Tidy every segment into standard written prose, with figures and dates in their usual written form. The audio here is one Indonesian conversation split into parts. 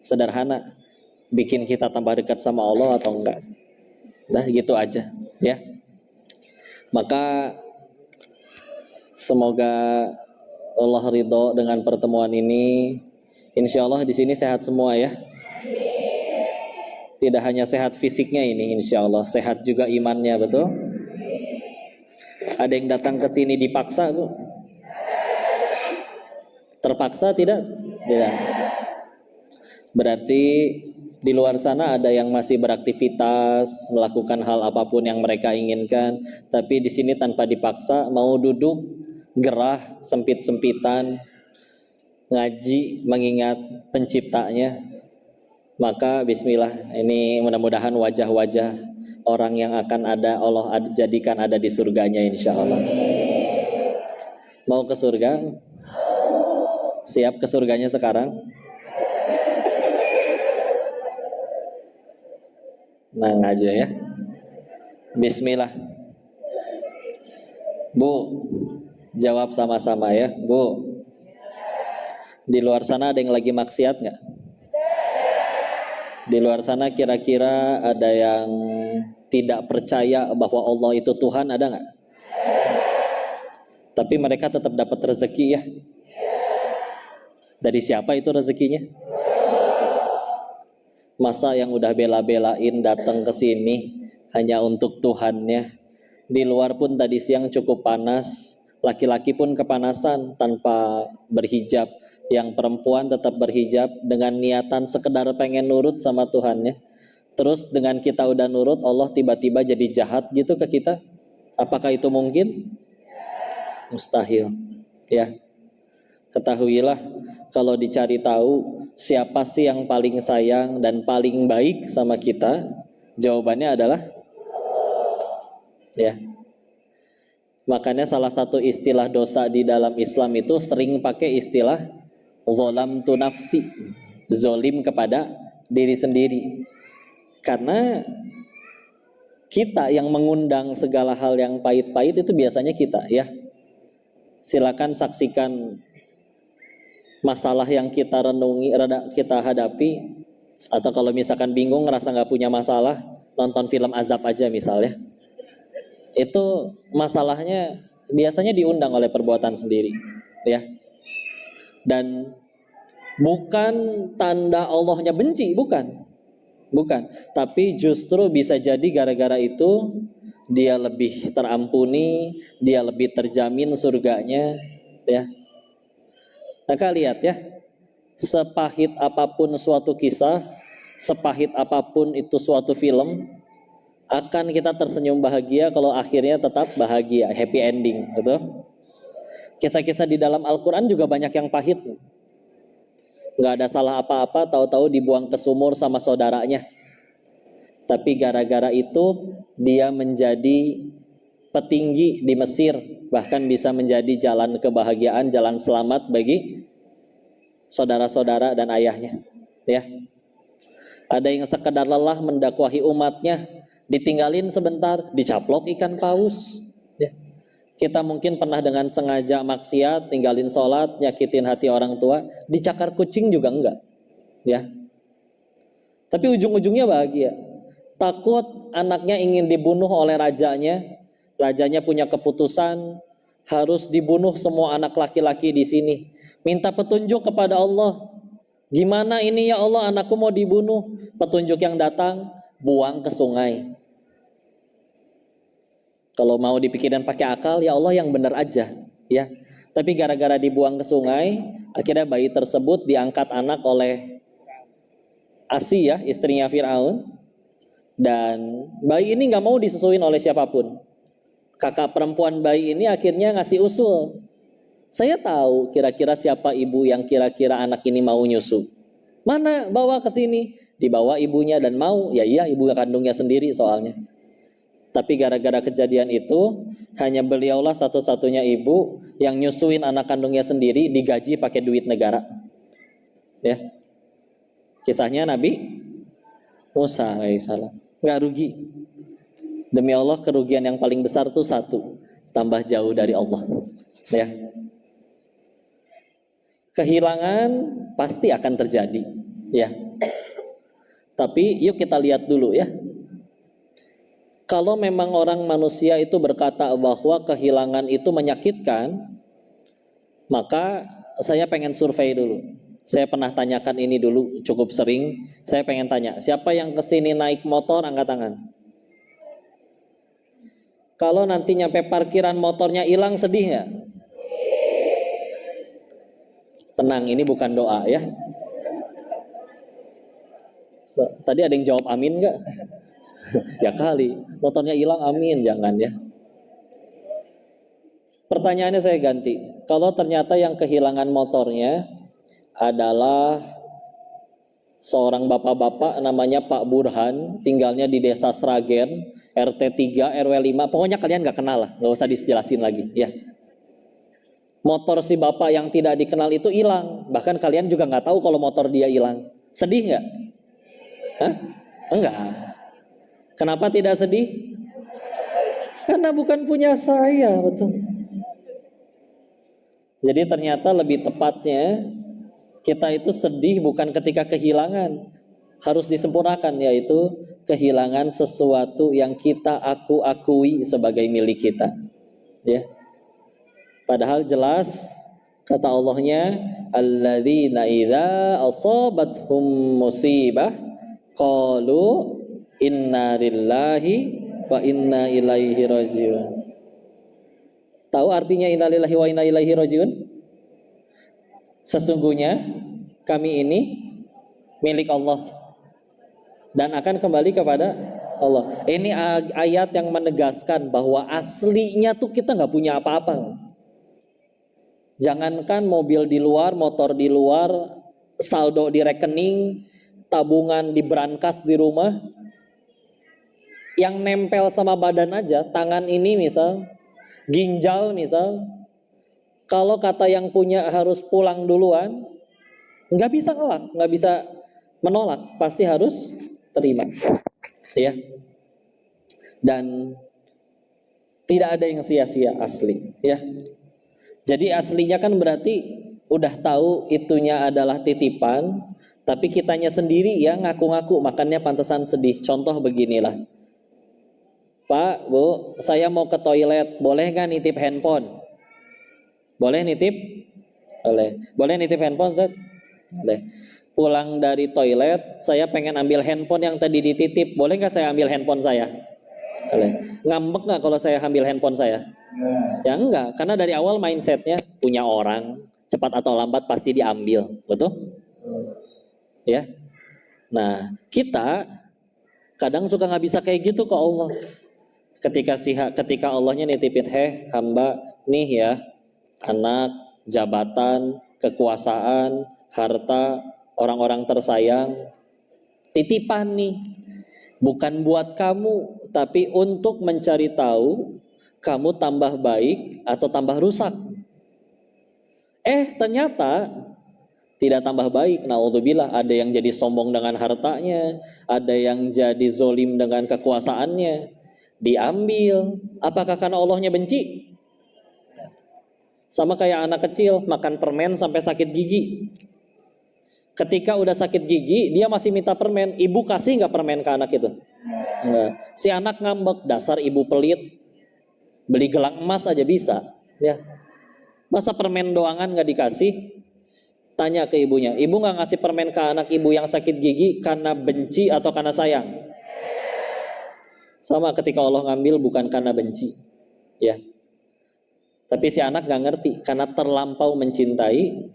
sederhana, bikin kita tambah dekat sama Allah atau enggak. Nah gitu aja ya. Maka semoga Allah ridho dengan pertemuan ini. Insya Allah di sini sehat semua ya. Tidak hanya sehat fisiknya ini, insya Allah sehat juga imannya, betul? Ada yang datang ke sini dipaksa, Bu? Terpaksa tidak? Tidak. Berarti di luar sana ada yang masih beraktivitas, melakukan hal apapun yang mereka inginkan, tapi di sini tanpa dipaksa, mau duduk gerah, sempit-sempitan, ngaji, mengingat penciptanya. Maka bismillah, ini mudah-mudahan wajah-wajah orang yang akan ada Allah jadikan ada di surganya insya Allah. Mau ke surga? Siap ke surganya sekarang? Nang aja ya. Bismillah. Bu, jawab sama-sama ya. Bu, di luar sana ada yang lagi maksiat nggak? Di luar sana kira-kira ada yang tidak percaya bahwa Allah itu Tuhan, ada nggak? Tapi mereka tetap dapat rezeki ya. Dari siapa itu rezekinya? Masa yang udah bela-belain datang ke sini hanya untuk Tuhannya. Di luar pun tadi siang cukup panas, laki-laki pun kepanasan tanpa berhijab. Yang perempuan tetap berhijab dengan niatan sekedar pengen nurut sama Tuhannya. Terus dengan kita udah nurut, Allah tiba-tiba jadi jahat gitu ke kita. Apakah itu mungkin? Mustahil. Ya. Ketahuilah kalau dicari tahu siapa sih yang paling sayang dan paling baik sama kita, jawabannya adalah ya. Makanya salah satu istilah dosa di dalam Islam itu sering pakai istilah zalamtu nafsi, zolim kepada diri sendiri. Karena kita yang mengundang segala hal yang pahit-pahit itu biasanya kita ya. Silakan saksikan masalah yang kita renungi, kita hadapi, atau kalau misalkan bingung ngerasa nggak punya masalah, nonton film azab aja misalnya. Itu masalahnya biasanya diundang oleh perbuatan sendiri ya. Dan bukan tanda Allahnya benci, bukan. Tapi justru bisa jadi gara-gara itu dia lebih terampuni, dia lebih terjamin surganya ya. Maka lihat ya, sepahit apapun suatu kisah, sepahit apapun itu suatu film, akan kita tersenyum bahagia kalau akhirnya tetap bahagia, happy ending, betul? Kisah-kisah di dalam Al-Quran juga banyak yang pahit. Nggak ada salah apa-apa, tahu-tahu dibuang ke sumur sama saudaranya. Tapi gara-gara itu dia menjadi petinggi di Mesir, bahkan bisa menjadi jalan kebahagiaan, jalan selamat bagi saudara-saudara dan ayahnya. Ya. Ada yang sekedar lelah mendakwahi umatnya, ditinggalin sebentar, dicaplok ikan paus. Ya. Kita mungkin pernah dengan sengaja maksiat, tinggalin sholat, nyakitin hati orang tua, dicakar kucing juga enggak. Ya. Tapi ujung-ujungnya bahagia. Takut anaknya ingin dibunuh oleh rajanya, rajanya punya keputusan harus dibunuh semua anak laki-laki di sini. Minta petunjuk kepada Allah. Gimana ini ya Allah, anakku mau dibunuh. Petunjuk yang datang, buang ke sungai. Kalau mau dipikirin pakai akal, ya Allah yang benar aja, ya. Tapi gara-gara dibuang ke sungai, akhirnya bayi tersebut diangkat anak oleh Asiyah, istrinya Fir'aun. Dan bayi ini nggak mau disusuin oleh siapapun. Kakak perempuan bayi ini akhirnya ngasih usul. Saya tahu kira-kira siapa ibu yang kira-kira anak ini mau nyusu. Mana bawa ke sini? Dibawa ibunya dan mau. Ya iya, ibu kandungnya sendiri soalnya. Tapi gara-gara kejadian itu, hanya beliaulah satu-satunya ibu yang nyusuin anak kandungnya sendiri, digaji pakai duit negara. Ya. Kisahnya Nabi Musa alaihissalam. Nggak rugi. Demi Allah, kerugian yang paling besar itu satu, tambah jauh dari Allah. Ya. Kehilangan pasti akan terjadi. Ya. Tapi yuk kita lihat dulu ya. Kalau memang orang manusia itu berkata bahwa kehilangan itu menyakitkan, maka saya pengen survei dulu. Saya pernah tanyakan ini dulu cukup sering. Saya pengen tanya, siapa yang kesini naik motor angkat tangan. Kalau nanti nyampe parkiran motornya hilang, sedih nggak? Tenang, ini bukan doa ya. Tadi ada yang jawab amin nggak? Ya kali, motornya hilang amin, jangan ya. Pertanyaannya saya ganti. Kalau ternyata yang kehilangan motornya adalah seorang bapak-bapak namanya Pak Burhan, tinggalnya di Desa Sragen, RT 3 RW 5, pokoknya kalian nggak kenal lah, nggak usah dijelasin lagi ya. Motor si bapak yang tidak dikenal itu hilang, bahkan kalian juga nggak tahu kalau motor dia hilang. Sedih nggak? Hah? Enggak. Kenapa tidak sedih? Karena bukan punya saya, betul. Jadi ternyata lebih tepatnya kita itu sedih bukan ketika kehilangan, harus disempurnakan, yaitu kehilangan sesuatu yang kita akui sebagai milik kita. Ya. Padahal jelas kata Allahnya, alladzina idza asabathum musibah qalu inna lillahi wa inna ilaihi rajiun. Tahu artinya inna lillahi wa inna ilaihi rajiun? Sesungguhnya kami ini milik Allah dan akan kembali kepada Allah. Ini ayat yang menegaskan bahwa aslinya tuh kita nggak punya apa-apa. Jangankan mobil di luar, motor di luar, saldo di rekening, tabungan di brankas di rumah, yang nempel sama badan aja, tangan ini misal, ginjal misal, kalau kata yang punya harus pulang duluan, nggak bisa ngelak, nggak bisa menolak, pasti harus terima, ya. Dan tidak ada yang sia-sia asli, ya. Jadi aslinya kan berarti udah tahu itunya adalah titipan, tapi kitanya sendiri ya ngaku-ngaku, makanya pantesan sedih. Contoh beginilah, Pak, Bu, saya mau ke toilet, boleh nggak nitip handphone? Boleh nitip? Boleh. Boleh nitip handphone, Zat? Boleh. Pulang dari toilet, saya pengen ambil handphone yang tadi dititip, boleh nggak saya ambil handphone saya? Boleh. Ngambek nggak kalau saya ambil handphone saya? Ya enggak, karena dari awal mindsetnya punya orang, cepat atau lambat pasti diambil, betul? Ya. Nah, kita kadang suka nggak bisa kayak gitu ke Allah. Ketika Allahnya nitipin, hamba nih ya, anak, jabatan, kekuasaan, harta, orang-orang tersayang, titipan nih, bukan buat kamu, tapi untuk mencari tahu kamu tambah baik atau tambah rusak. Ternyata tidak tambah baik. Naudzubillah, ada yang jadi sombong dengan hartanya, ada yang jadi zolim dengan kekuasaannya, diambil. Apakah karena Allahnya benci? Sama kayak anak kecil makan permen sampai sakit gigi. Ketika udah sakit gigi, dia masih minta permen. Ibu kasih nggak permen ke anak itu? Enggak. Si anak ngambek, dasar ibu pelit. Beli gelang emas aja bisa, ya. Masa permen doangan nggak dikasih? Tanya ke ibunya, ibu nggak ngasih permen ke anak ibu yang sakit gigi karena benci atau karena sayang? Sama ketika Allah ngambil bukan karena benci, ya. Tapi si anak nggak ngerti karena terlampau mencintai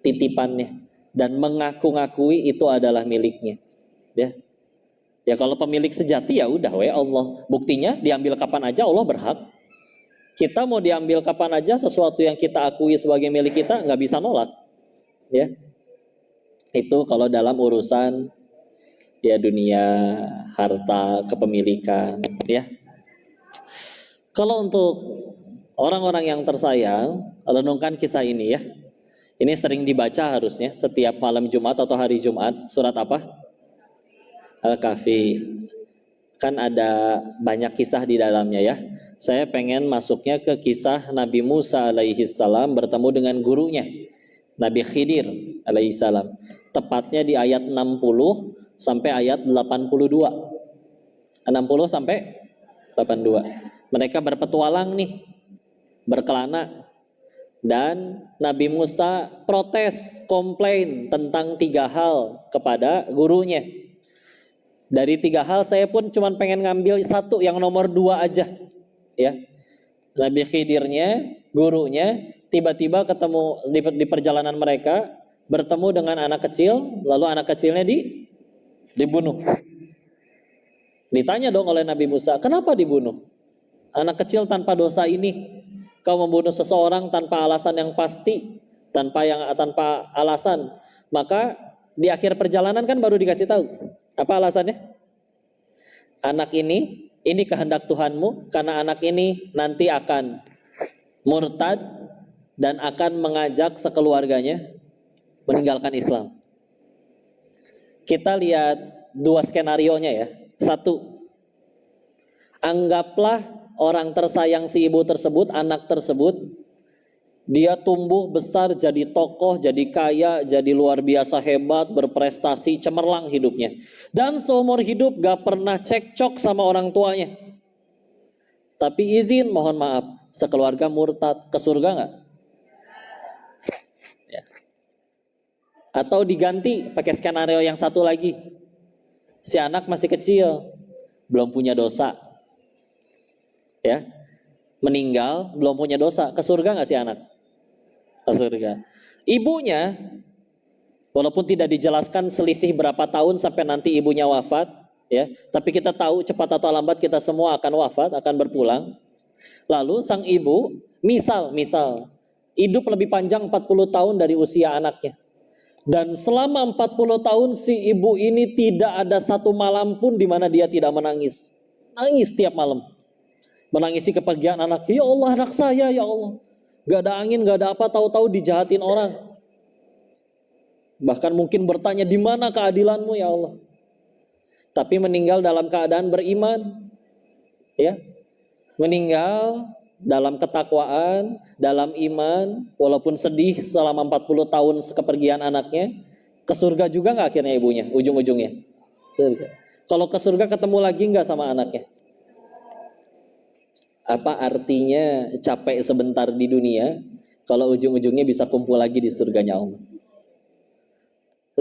titipannya dan mengaku-ngakui itu adalah miliknya, ya. Ya kalau pemilik sejati ya udah Allah. Buktinya diambil kapan aja Allah berhak. Kita mau diambil kapan aja, sesuatu yang kita akui sebagai milik kita nggak bisa nolak, ya. Itu kalau dalam urusan ya dunia, harta, kepemilikan, ya. Kalau untuk orang-orang yang tersayang, renungkan kisah ini ya. Ini sering dibaca harusnya setiap malam Jumat atau hari Jumat. Surat apa? Al-Kahfi. Kan ada banyak kisah di dalamnya ya. Saya pengen masuknya ke kisah Nabi Musa alaihi salam bertemu dengan gurunya Nabi Khidir alaihi salam. Tepatnya di ayat 60 sampai ayat 82. 60 sampai 82. Mereka berpetualang nih, berkelana. Dan Nabi Musa protes, komplain tentang 3 hal kepada gurunya. Dari 3 hal saya pun cuma pengen ngambil satu, yang nomor 2 aja. Ya, Nabi Khidirnya, gurunya, tiba-tiba ketemu di perjalanan mereka, bertemu dengan anak kecil, lalu anak kecilnya dibunuh. Ditanya dong oleh Nabi Musa, kenapa dibunuh? Anak kecil tanpa dosa ini, kau membunuh seseorang tanpa alasan yang pasti, tanpa alasan. Maka di akhir perjalanan kan baru dikasih tahu. Apa alasannya? Anak ini kehendak Tuhanmu, karena anak ini nanti akan murtad dan akan mengajak sekeluarganya meninggalkan Islam. Kita lihat 2 skenarionya ya. 1, anggaplah orang tersayang si ibu tersebut, anak tersebut, dia tumbuh besar jadi tokoh, jadi kaya, jadi luar biasa hebat, berprestasi, cemerlang hidupnya. Dan seumur hidup gak pernah cekcok sama orang tuanya. Tapi izin, mohon maaf, sekeluarga murtad, ke surga gak? Ya. Atau diganti pakai skenario yang satu lagi. Si anak masih kecil, belum punya dosa. Ya. Meninggal, belum punya dosa. Ke surga gak si anak? Ke surga. Ibunya, walaupun tidak dijelaskan selisih berapa tahun sampai nanti ibunya wafat, ya, tapi kita tahu cepat atau lambat kita semua akan wafat, akan berpulang. Lalu sang ibu, misal hidup lebih panjang 40 tahun dari usia anaknya. Dan selama 40 tahun si ibu ini tidak ada satu malam pun di mana dia tidak menangis. Nangis tiap malam. Menangisi kepergian anak. Ya Allah, anak saya, ya Allah. Gak ada angin, gak ada apa, tahu-tahu dijahatin orang. Bahkan mungkin bertanya, di mana keadilanmu ya Allah? Tapi meninggal dalam keadaan beriman. Ya. Meninggal dalam ketakwaan, dalam iman, walaupun sedih selama 40 tahun kepergian anaknya, ke surga juga gak akhirnya ibunya, ujung-ujungnya? Surga. Kalau ke surga ketemu lagi gak sama anaknya? Apa artinya capek sebentar di dunia, kalau ujung-ujungnya bisa kumpul lagi di surganya Allah?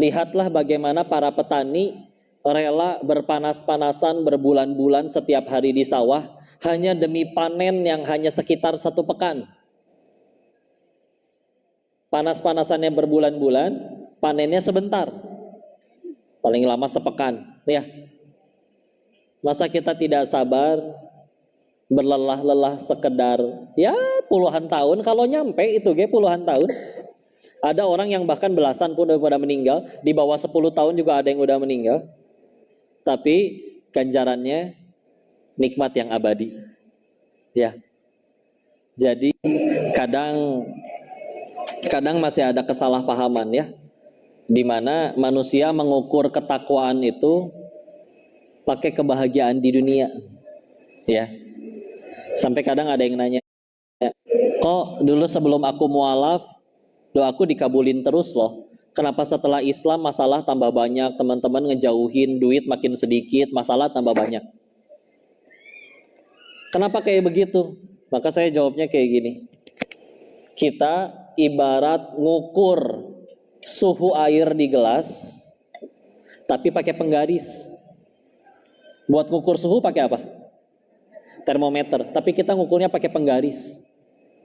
Lihatlah bagaimana para petani rela berpanas-panasan berbulan-bulan setiap hari di sawah, hanya demi panen yang hanya sekitar 1 pekan. Panas-panasannya berbulan-bulan, panennya sebentar. Paling lama sepekan. Ya. Masa kita tidak sabar, berlelah-lelah sekedar ya puluhan tahun, kalau nyampe itu puluhan tahun. Ada orang yang bahkan belasan pun udah meninggal, di bawah 10 tahun juga ada yang udah meninggal. Tapi ganjarannya nikmat yang abadi. Ya. Jadi kadang masih ada kesalahpahaman ya, di mana manusia mengukur ketakwaan itu pakai kebahagiaan di dunia. Ya. Sampai kadang ada yang nanya, kok dulu sebelum aku mualaf, doaku dikabulin terus loh. Kenapa setelah Islam masalah tambah banyak, teman-teman ngejauhin, duit makin sedikit, masalah tambah banyak? Kenapa kayak begitu? Maka saya jawabnya kayak gini. Kita ibarat ngukur suhu air di gelas, tapi pakai penggaris. Buat ngukur suhu pakai apa? Termometer. Tapi kita ngukurnya pakai penggaris.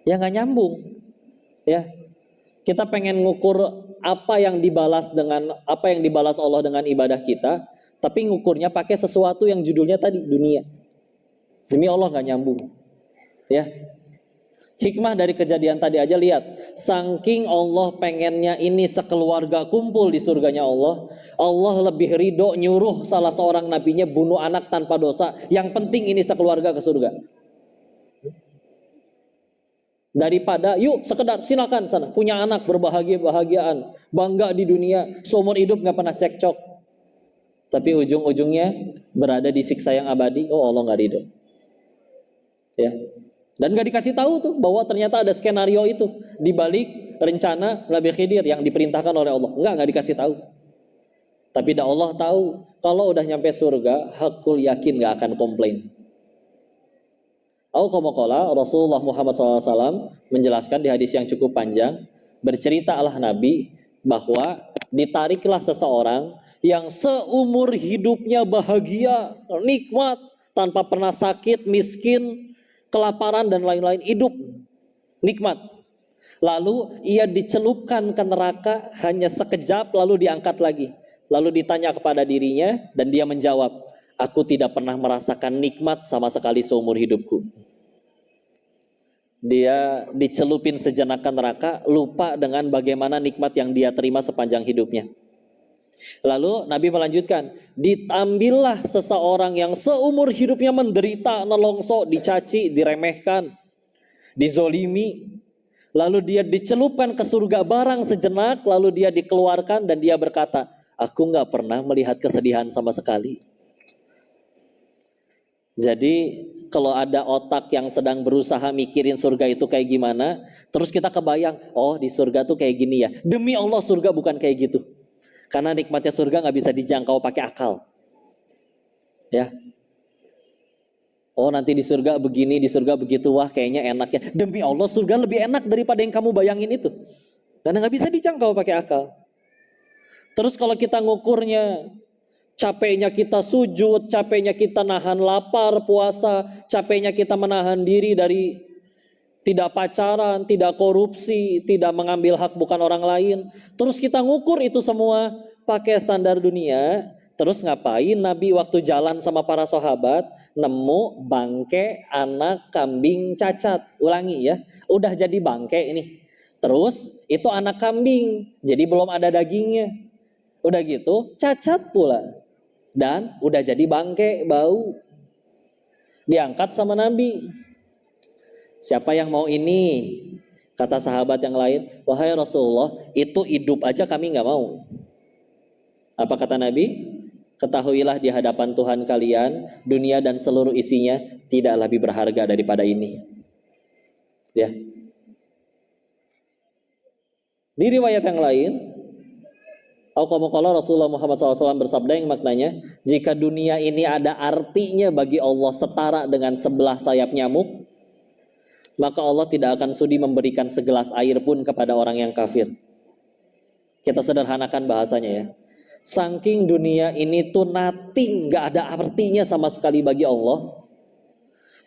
Ya nggak nyambung. Ya. Kita pengen ngukur apa yang dibalas Allah dengan ibadah kita, tapi ngukurnya pakai sesuatu yang judulnya tadi dunia. Demi Allah nggak nyambung. Ya. Hikmah dari kejadian tadi aja lihat. Saking Allah pengennya ini sekeluarga kumpul di surganya Allah, Allah lebih ridho nyuruh salah seorang nabinya bunuh anak tanpa dosa. Yang penting ini sekeluarga ke surga. Daripada yuk sekedar silakan sana punya anak berbahagiaan, bangga di dunia, seumur hidup nggak pernah cekcok, tapi ujung-ujungnya berada di siksa yang abadi. Oh Allah nggak ridho. Ya. Dan gak dikasih tahu tuh bahwa ternyata ada skenario itu di balik rencana Nabi Khidir yang diperintahkan oleh Allah. Enggak dikasih tahu. Tapi dah Allah tahu kalau udah nyampe surga, hakul yakin gak akan komplain. Qala Rasulullah Muhammad SAW menjelaskan di hadis yang cukup panjang, bercerita Allah Nabi bahwa ditariklah seseorang yang seumur hidupnya bahagia, nikmat, tanpa pernah sakit, miskin, kelaparan dan lain-lain, hidup nikmat. Lalu ia dicelupkan ke neraka hanya sekejap, lalu diangkat lagi. Lalu ditanya kepada dirinya dan dia menjawab, aku tidak pernah merasakan nikmat sama sekali seumur hidupku. Dia dicelupin sejenak ke neraka, lupa dengan bagaimana nikmat yang dia terima sepanjang hidupnya. Lalu Nabi melanjutkan, diambillah seseorang yang seumur hidupnya menderita, nelongso, dicaci, diremehkan, dizolimi. Lalu dia dicelupkan ke surga barang sejenak, lalu dia dikeluarkan dan dia berkata, aku gak pernah melihat kesedihan sama sekali. Jadi kalau ada otak yang sedang berusaha mikirin surga itu kayak gimana, terus kita kebayang, oh di surga tuh kayak gini ya. Demi Allah surga bukan kayak gitu. Karena nikmatnya surga gak bisa dijangkau pakai akal. Ya. Oh nanti di surga begini, di surga begitu, wah kayaknya enaknya. Demi Allah surga lebih enak daripada yang kamu bayangin itu. Karena gak bisa dijangkau pakai akal. Terus kalau kita ngukurnya, capeknya kita sujud, capeknya kita nahan lapar, puasa, capeknya kita menahan diri dari tidak pacaran, tidak korupsi, tidak mengambil hak bukan orang lain. Terus kita ngukur itu semua pakai standar dunia. Terus ngapain Nabi waktu jalan sama para sahabat nemu bangke anak kambing cacat? Ulangi ya, udah jadi bangke ini. Terus itu anak kambing, jadi belum ada dagingnya. Udah gitu cacat pula. Dan udah jadi bangke, bau. Diangkat sama Nabi. Siapa yang mau ini? Kata sahabat yang lain, wahai Rasulullah, itu hidup aja kami gak mau. Apa kata Nabi? Ketahuilah di hadapan Tuhan kalian, dunia dan seluruh isinya tidak lebih berharga daripada ini. Ya. Di riwayat yang lain, Qala Rasulullah Muhammad SAW bersabda yang maknanya, jika dunia ini ada artinya bagi Allah setara dengan sebelah sayap nyamuk, maka Allah tidak akan sudi memberikan segelas air pun kepada orang yang kafir. Kita sederhanakan bahasanya ya. Saking dunia ini tuh nothing, gak ada artinya sama sekali bagi Allah.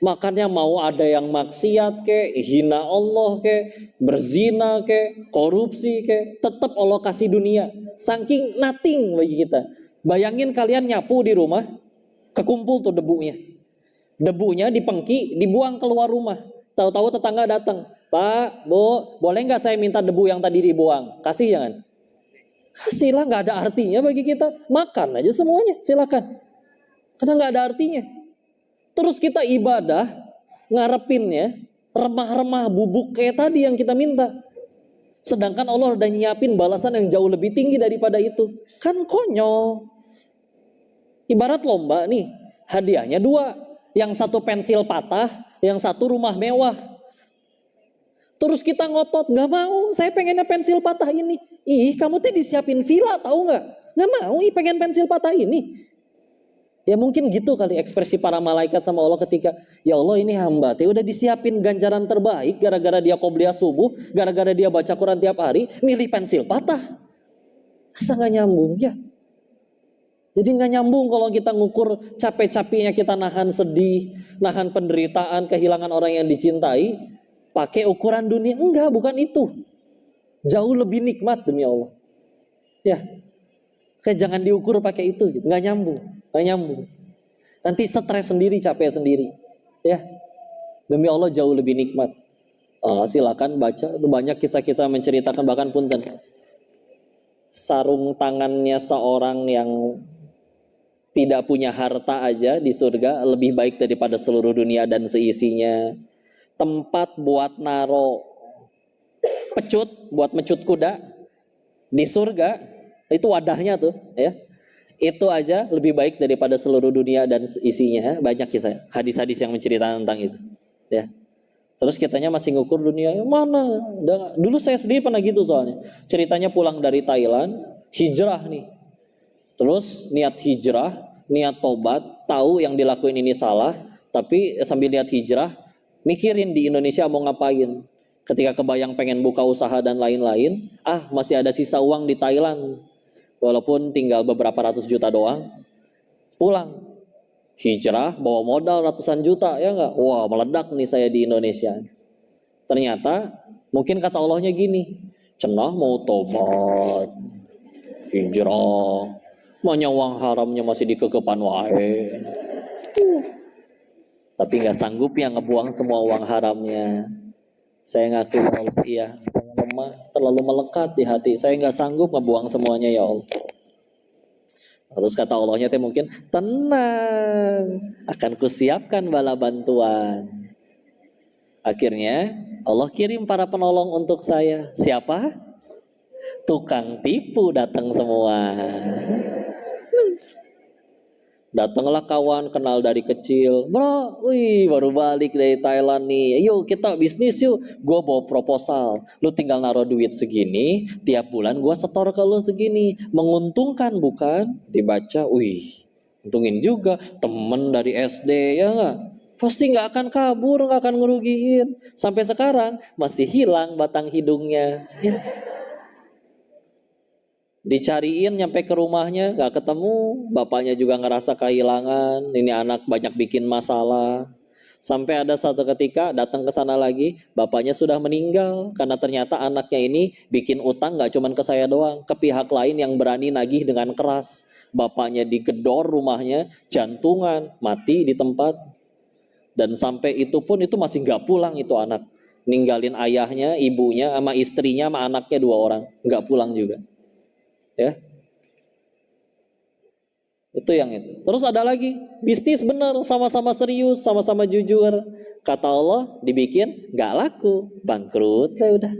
Makanya mau ada yang maksiat ke, hina Allah ke, berzina ke, korupsi ke, tetap Allah kasih dunia. Saking nothing bagi kita. Bayangin kalian nyapu di rumah, kekumpul tuh debunya. Debunya dipengki, dibuang keluar rumah. Tahu-tahu tetangga datang, Pak, Bu, boleh nggak saya minta debu yang tadi dibuang? Kasih jangan? Kasihlah, nggak ada artinya bagi kita. Makan aja semuanya, silakan. Karena nggak ada artinya. Terus kita ibadah, ngarepinnya remah-remah bubuk kayak tadi yang kita minta. Sedangkan Allah udah nyiapin balasan yang jauh lebih tinggi daripada itu. Kan konyol. Ibarat lomba nih, hadiahnya 2. Yang satu pensil patah, yang satu rumah mewah. Terus kita ngotot, gak mau, saya pengennya pensil patah ini. Ih, kamu tuh disiapin villa tahu gak? Gak mau, pengen pensil patah ini. Ya mungkin gitu kali ekspresi para malaikat sama Allah ketika, ya Allah ini hamba udah disiapin ganjaran terbaik gara-gara dia qobliyah subuh, gara-gara dia baca Quran tiap hari, milih pensil patah. Masa gak nyambung ya? Jadi gak nyambung kalau kita ngukur capek-capeknya kita nahan sedih, nahan penderitaan, kehilangan orang yang dicintai, pakai ukuran dunia. Enggak, bukan itu. Jauh lebih nikmat demi Allah. Ya. Kayak jangan diukur pakai itu gitu. Gak nyambung. Nanti stres sendiri, capek sendiri. Ya. Demi Allah jauh lebih nikmat. Silakan baca. Banyak kisah-kisah menceritakan, bahkan punten, sarung tangannya seorang yang tidak punya harta aja di surga lebih baik daripada seluruh dunia dan seisinya. Tempat buat naro pecut, buat mecut kuda di surga, itu wadahnya tuh ya. Itu aja lebih baik daripada seluruh dunia dan isinya. Banyak kisah, hadis-hadis yang menceritakan tentang itu ya. Terus kitanya masih ngukur dunia, mana? Dulu saya sendiri pernah gitu soalnya. Ceritanya pulang dari Thailand, hijrah nih. Terus niat hijrah, niat tobat, tahu yang dilakuin ini salah, tapi sambil niat hijrah, mikirin di Indonesia mau ngapain. Ketika kebayang pengen buka usaha dan lain-lain, masih ada sisa uang di Thailand. Walaupun tinggal beberapa ratus juta doang, pulang. Hijrah, bawa modal ratusan juta, ya enggak? Wah, meledak nih saya di Indonesia. Ternyata, mungkin kata Allahnya gini, cenah mau tobat, hijrah, maunya uang haramnya masih dikekepan wae. Tapi nggak sanggup ya ngebuang semua uang haramnya. Saya ngaku Allah, iya, lemah, terlalu melekat di hati. Saya nggak sanggup ngebuang semuanya ya Allah. Terus kata Allahnya mungkin, tenang, akan kusiapkan bala bantuan. Akhirnya Allah kirim para penolong untuk saya. Siapa? Tukang tipu datang semua. Datanglah kawan kenal dari kecil. Bro, baru balik dari Thailand nih. Yuk kita bisnis yuk. Gue bawa proposal. Lu tinggal naruh duit segini. Tiap bulan gue setor ke lu segini. Menguntungkan bukan? Dibaca, untungin juga. Temen dari SD ya gak? Pasti gak akan kabur, gak akan ngerugiin. Sampai sekarang masih hilang batang hidungnya. Ya. Dicariin nyampe ke rumahnya gak ketemu, bapaknya juga ngerasa kehilangan, ini anak banyak bikin masalah. Sampai ada satu ketika datang ke sana lagi, bapaknya sudah meninggal karena ternyata anaknya ini bikin utang gak cuman ke saya doang, ke pihak lain yang berani nagih dengan keras. Bapaknya digedor rumahnya, jantungan, mati di tempat. Dan sampai itu pun itu masih gak pulang itu anak. Ninggalin ayahnya, ibunya, sama istrinya, sama anaknya 2 orang, gak pulang juga. Ya, itu yang itu. Terus ada lagi bisnis bener, sama-sama serius, sama-sama jujur. Kata Allah dibikin nggak laku, bangkrut, ya udah.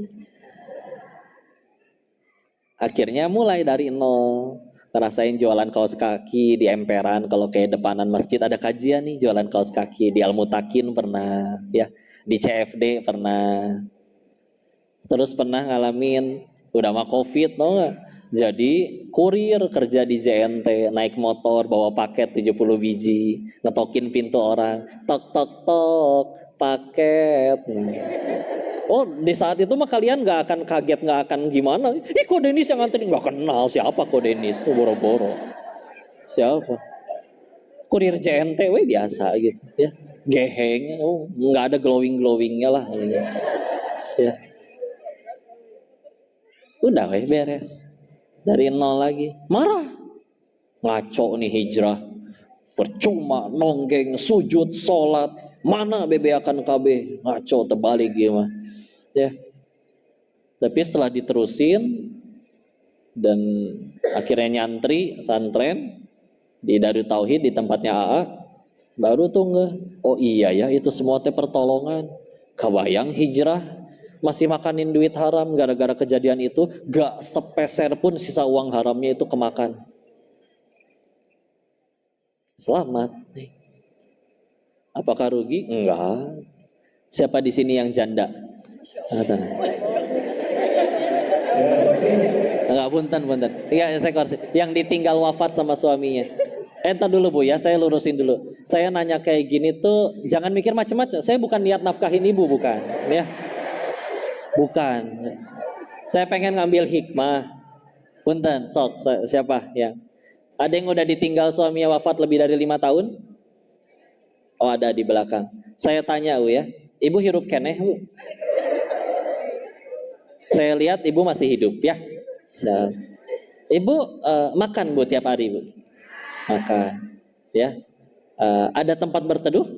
Akhirnya mulai dari nol, ngerasain jualan kaos kaki di emperan. Kalau kayak depanan masjid ada kajian nih, jualan kaos kaki di Al-Mutakin pernah, ya, di CFD pernah. Terus pernah ngalamin udah mah COVID, tau nggak? Jadi kurir kerja di JNT, naik motor bawa paket 70 biji, ngetokin pintu orang, tok tok tok, paket. Oh, di saat itu mah kalian nggak akan kaget, nggak akan gimana. Kok Denis yang nganterin? Nggak kenal siapa kok Denis, tuh boro-boro. Siapa? Kurir JNT, biasa gitu ya. Geheng, nggak ada glowingnya lah. Ya. Udah beres. Dari nol lagi, marah, ngaco nih hijrah, percuma nonggeng, sujud, sholat, mana bebeakan KB, ngaco terbalik gimana, ya. Tapi setelah diterusin dan akhirnya nyantri santren di Darut Tauhid di tempatnya AA, baru tuh nggak, oh iya ya itu semua pertolongan, kebayang hijrah. Masih makanin duit haram gara-gara kejadian itu, gak sepeser pun sisa uang haramnya itu kemakan. Selamat. Apakah rugi? Enggak. Siapa di sini yang janda? Enggak, punten. Ya, saya korsi. Yang ditinggal wafat sama suaminya. Entar dulu Bu ya, saya lurusin dulu. Saya nanya kayak gini tuh, jangan mikir macam-macam. Saya bukan niat nafkahin ibu, bukan. Ya. Bukan, saya pengen ngambil hikmah. Punten, sok siapa yang ada yang udah ditinggal suaminya wafat lebih dari 5 tahun? Oh ada di belakang. Saya tanya ya, ibu hirup keneh Bu? Saya lihat ibu masih hidup ya. Ibu makan Bu tiap hari Bu? Makan, ya. Ada tempat berteduh?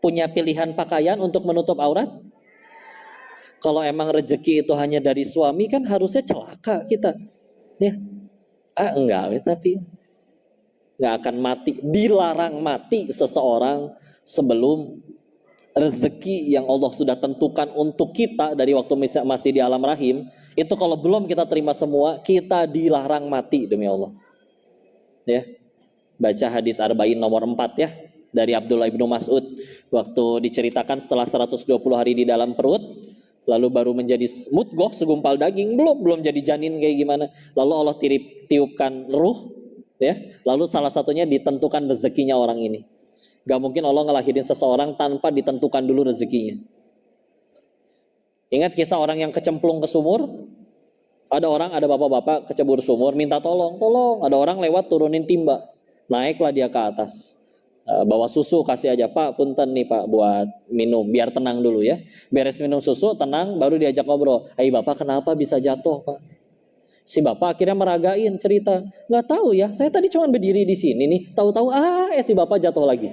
Punya pilihan pakaian untuk menutup aurat? Kalau emang rezeki itu hanya dari suami kan harusnya celaka kita. Ya. Enggak, tapi enggak akan mati. Dilarang mati seseorang sebelum rezeki yang Allah sudah tentukan untuk kita dari waktu masih di alam rahim, itu kalau belum kita terima semua, kita dilarang mati demi Allah. Ya. Baca hadis Arba'in nomor 4 ya, dari Abdullah ibnu Mas'ud. Waktu diceritakan setelah 120 hari di dalam perut, lalu baru menjadi mudghah, segumpal daging, belum jadi janin kayak gimana. Lalu Allah tiupkan ruh, ya. Lalu salah satunya ditentukan rezekinya orang ini. Gak mungkin Allah ngelahirin seseorang tanpa ditentukan dulu rezekinya. Ingat kisah orang yang kecemplung ke sumur? Ada bapak-bapak kecebur sumur, minta tolong. Ada orang lewat turunin timba. Naiklah dia ke atas. Bawa susu, kasih aja, Pak, punten nih Pak, buat minum, biar tenang dulu ya. Beres minum susu, tenang, baru diajak ngobrol. Bapak kenapa bisa jatuh Pak? Si bapak akhirnya meragain cerita. Nggak tahu ya, saya tadi cuma berdiri di sini nih. Tahu-tahu si bapak jatuh lagi,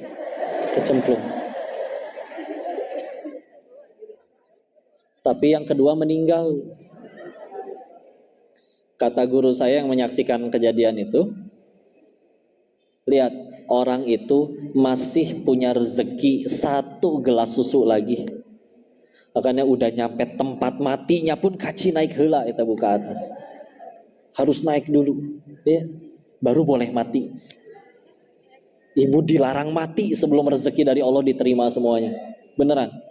kecemplung. Tapi yang kedua meninggal. Kata guru saya yang menyaksikan kejadian itu, lihat, orang itu masih punya rezeki 1 gelas susu lagi. Makanya udah nyampe tempat matinya pun kaci naik heula eta buka atas. Harus naik dulu, ya, baru boleh mati. Ibu dilarang mati sebelum rezeki dari Allah diterima semuanya. Beneran.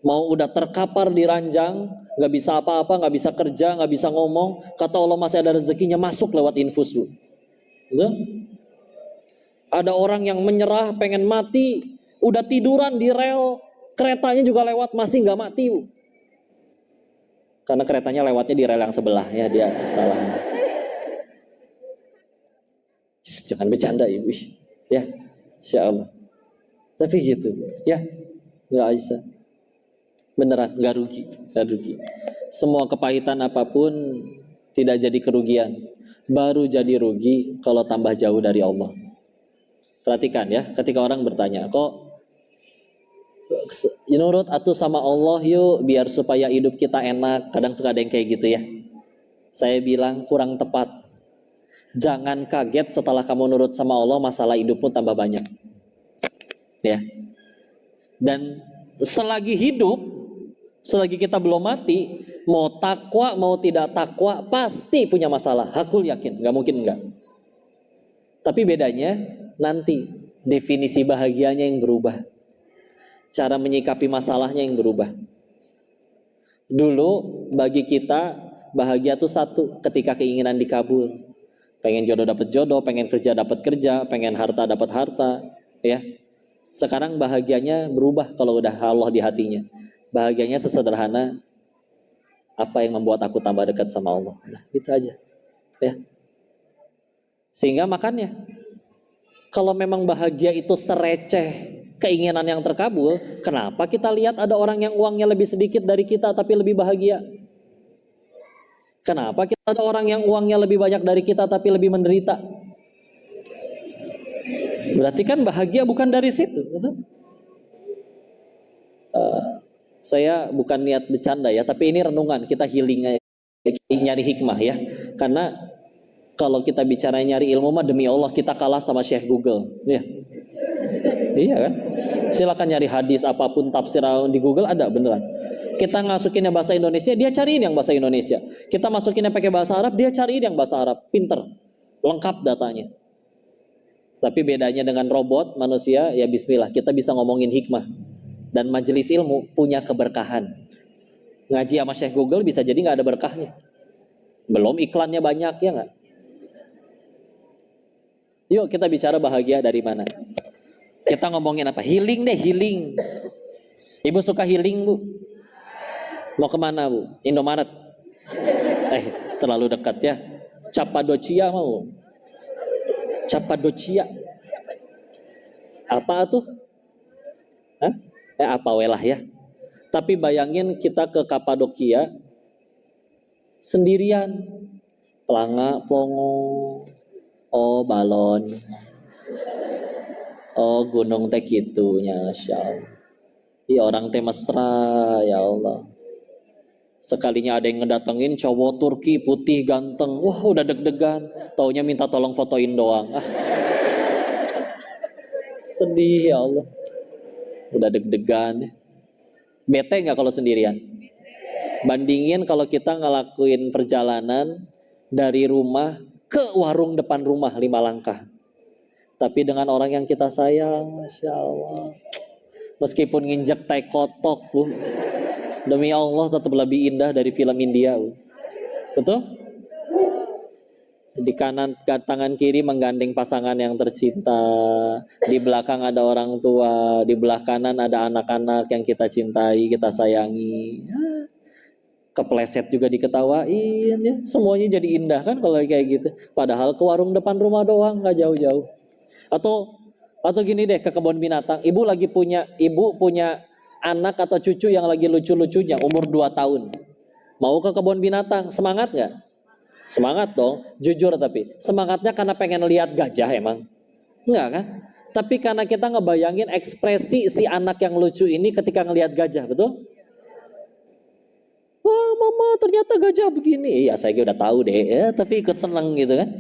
Mau udah terkapar di ranjang, gak bisa apa-apa, gak bisa kerja, gak bisa ngomong, kata Allah masih ada rezekinya, masuk lewat infus bu. Gitu? Ada orang yang menyerah, pengen mati, udah tiduran di rel, keretanya juga lewat, masih gak mati bu. Karena keretanya lewatnya di rel yang sebelah, ya dia salah. Jangan bercanda ibu, ya, insya Allah. Tapi gitu, ya, gak bisa. Beneran, gak rugi. Semua kepahitan apapun tidak jadi kerugian. Baru jadi rugi kalau tambah jauh dari Allah. Perhatikan ya, ketika orang bertanya, kok nurut atuh sama Allah yuk biar supaya hidup kita enak. Kadang suka ada yang kayak gitu ya. Saya bilang kurang tepat. Jangan kaget setelah kamu nurut sama Allah, masalah hidupmu tambah banyak. Ya. Dan selagi hidup, selagi kita belum mati, mau takwa mau tidak takwa pasti punya masalah. Hakul yakin, gak mungkin enggak. Tapi bedanya nanti definisi bahagianya yang berubah, cara menyikapi masalahnya yang berubah. Dulu bagi kita bahagia itu satu, ketika keinginan dikabul. Pengen jodoh dapat jodoh, pengen kerja dapat kerja, pengen harta dapat harta, ya. Sekarang bahagianya berubah kalau udah Allah di hatinya. Bahagianya sesederhana, apa yang membuat aku tambah dekat sama Allah. Nah, gitu aja. Ya. Sehingga makanya, kalau memang bahagia itu sereceh keinginan yang terkabul, kenapa kita lihat ada orang yang uangnya lebih sedikit dari kita tapi lebih bahagia? Kenapa kita ada orang yang uangnya lebih banyak dari kita tapi lebih menderita? Berarti kan bahagia bukan dari situ, betul? Saya bukan niat bercanda ya, tapi ini renungan, kita healing, nyari hikmah ya. Karena kalau kita bicara nyari ilmu mah demi Allah kita kalah sama Syekh Google, ya. Iya kan? Silakan nyari hadis apapun tafsir di Google ada beneran. Kita masukinnya bahasa Indonesia, dia cariin yang bahasa Indonesia. Kita masukinnya pakai bahasa Arab, dia cariin yang bahasa Arab. Pinter, lengkap datanya. Tapi bedanya dengan robot, manusia, ya bismillah, kita bisa ngomongin hikmah. Dan majelis ilmu punya keberkahan. Ngaji sama Syekh Google bisa jadi gak ada berkahnya. Belum iklannya banyak, ya gak? Yuk kita bicara bahagia dari mana. Kita ngomongin apa? Healing deh, healing. Ibu suka healing bu? Mau kemana bu? Indomaret? Terlalu dekat ya. Cappadocia mau? Cappadocia. Apa tuh? Hah? Apa welah ya. Tapi bayangin kita ke Cappadocia sendirian. Pelanga, plongo. Oh balon. Oh gunung teh gitunya, Masya Allah. Orang teh mesra, ya Allah. Sekalinya ada yang ngedatengin cowok Turki putih ganteng, wah udah deg-degan. Taunya minta tolong fotoin doang. Sedih ya Allah. Udah deg-degan. Bete nggak kalau sendirian? Bandingin kalau kita ngelakuin perjalanan dari rumah ke warung depan rumah 5 langkah. Tapi dengan orang yang kita sayang, Masya Allah. Meskipun nginjek tai kotok bu, Demi Allah tetap lebih indah dari film India. Betul? Di kanan tangan kiri menggandeng pasangan yang tercinta, di belakang ada orang tua, di belah kanan ada anak-anak yang kita cintai, kita sayangi. Kepleset juga diketawain, ya. Semuanya jadi indah kan kalau kayak gitu. Padahal ke warung depan rumah doang, nggak jauh-jauh. Atau gini deh, ke kebun binatang. Ibu punya anak atau cucu yang lagi lucu-lucunya, umur 2 tahun. Mau ke kebun binatang, semangat nggak? Semangat dong, jujur tapi. Semangatnya karena pengen lihat gajah emang? Enggak kan? Tapi karena kita ngebayangin ekspresi si anak yang lucu ini ketika ngelihat gajah, betul? Wah mama ternyata gajah begini. Iya saya udah tahu deh, ya, tapi ikut seneng gitu kan.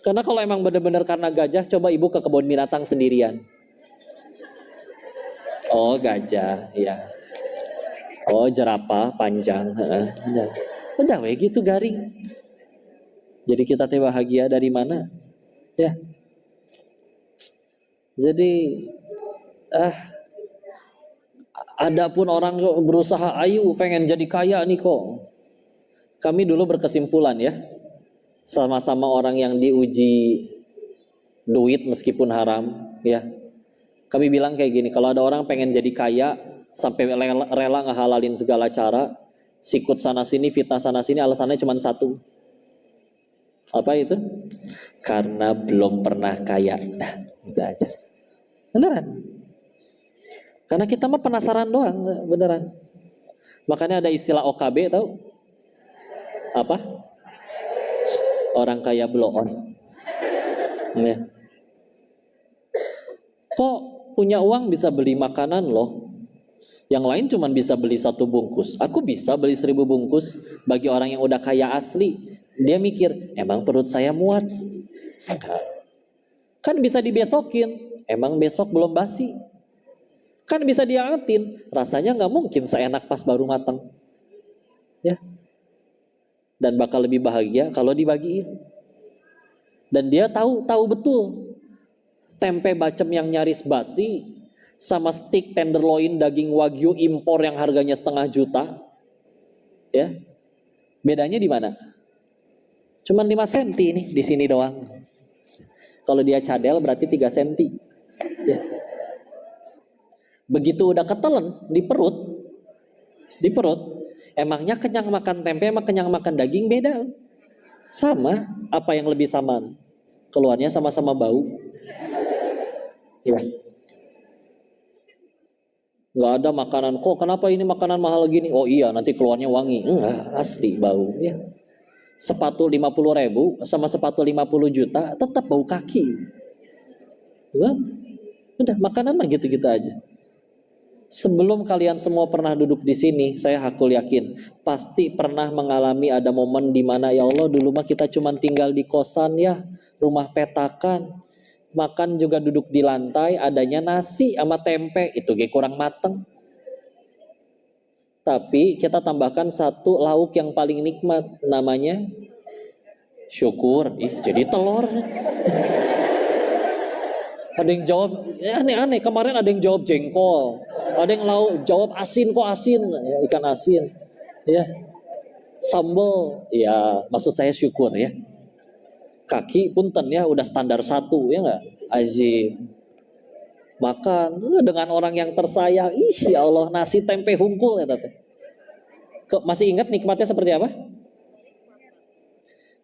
Karena kalau emang benar-benar karena gajah, coba ibu ke kebun binatang sendirian. Oh gajah, ya. Oh jerapah panjang. Udah weh gitu garing. Jadi kita teh bahagia dari mana? Ya. Jadi adapun orang berusaha ayu pengen jadi kaya nih kok. Kami dulu berkesimpulan ya, sama-sama orang yang diuji duit meskipun haram ya. Kami bilang kayak gini, kalau ada orang pengen jadi kaya sampai rela ngehalalin segala cara, sikut sana sini, fitnah sana sini, alasannya cuma satu. Apa itu? Karena belum pernah kaya. Nah, itu aja. Beneran. Karena kita mah penasaran doang, beneran. Makanya ada istilah OKB tahu? Apa? Orang kaya blow on. Ya. Kok punya uang bisa beli makanan loh? Yang lain cuma bisa beli 1 bungkus. Aku bisa beli 1000 bungkus. Bagi orang yang udah kaya asli, dia mikir, emang perut saya muat? Kan bisa dibesokin. Emang besok belum basi? Kan bisa diangetin. Rasanya nggak mungkin seenak pas baru matang. Ya. Dan bakal lebih bahagia kalau dibagiin. Dan dia tahu betul. Tempe bacem yang nyaris basi sama stik tenderloin daging wagyu impor yang harganya 1,5 juta. Ya. Bedanya di mana? Cuman 5 senti nih di sini doang. Kalau dia cadel berarti 3 senti. Ya. Begitu udah ketelen di perut, emangnya kenyang makan tempe sama kenyang makan daging beda? Sama, apa yang lebih sama? Keluarnya sama-sama bau. Ya. Nggak ada makanan, kok kenapa ini makanan mahal gini? Oh iya, nanti keluarnya wangi. Enggak, asli bau. Ya. Sepatu 50.000 sama sepatu 50 juta tetap bau kaki. Enggak? Udah, makanan mah gitu-gitu aja. Sebelum kalian semua pernah duduk di sini, saya hakul yakin pasti pernah mengalami ada momen di mana ya Allah dulu mah kita cuma tinggal di kosan ya, rumah petakan, makan juga duduk di lantai, adanya nasi sama tempe, itu ge kurang mateng. Tapi kita tambahkan 1 lauk yang paling nikmat, namanya syukur. Jadi telur. Ada yang jawab aneh-aneh, kemarin ada yang jawab jengkol, ada yang jawab asin, kok asin, ya, ikan asin, ya, sambal, ya maksud saya syukur ya. Kaki punten ya, udah standar 1 ya nggak, azim. Makan dengan orang yang tersayang, ya Allah nasi tempe hungkul ya tante. Masih ingat nikmatnya seperti apa?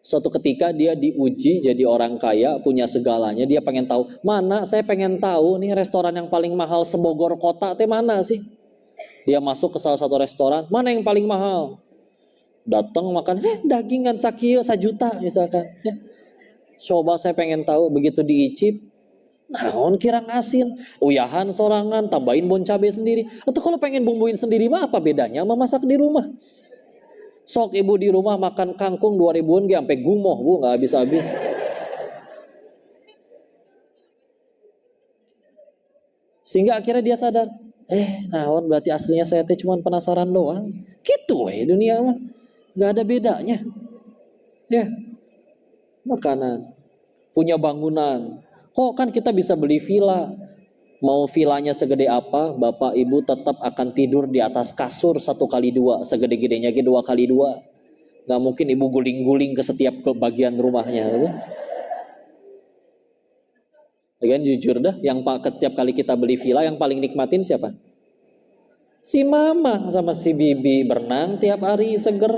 Suatu ketika dia diuji jadi orang kaya, punya segalanya, dia pengen tahu, mana saya pengen tahu nih restoran yang paling mahal sebogor kota teh mana sih? Dia masuk ke salah satu restoran, mana yang paling mahal? Datang makan, dagingan sakio 1 juta misalkan. Ya. Coba saya pengen tahu, begitu diicip, naon kirang asin, uyahan sorangan, tambahin bon cabai sendiri. Atau kalau pengen bumbuin sendiri mah apa bedanya sama masak di rumah? Sok ibu di rumah makan kangkung 2000-an sampai gumoh bu, nggak habis-habis. Sehingga akhirnya dia sadar, naon berarti aslinya saya teh cuma penasaran doang. Gitu dunia mah nggak ada bedanya. Ya, makanan, punya bangunan. Kok kan kita bisa beli villa, Mau vilanya segede apa, bapak ibu tetap akan tidur di atas kasur 1x2, segede-gedenya 2x2. Gak mungkin ibu guling-guling ke setiap bagian rumahnya. Gitu. Kan jujur dah, yang setiap kali kita beli villa yang paling nikmatin siapa? Si mama sama si bibi berenang tiap hari seger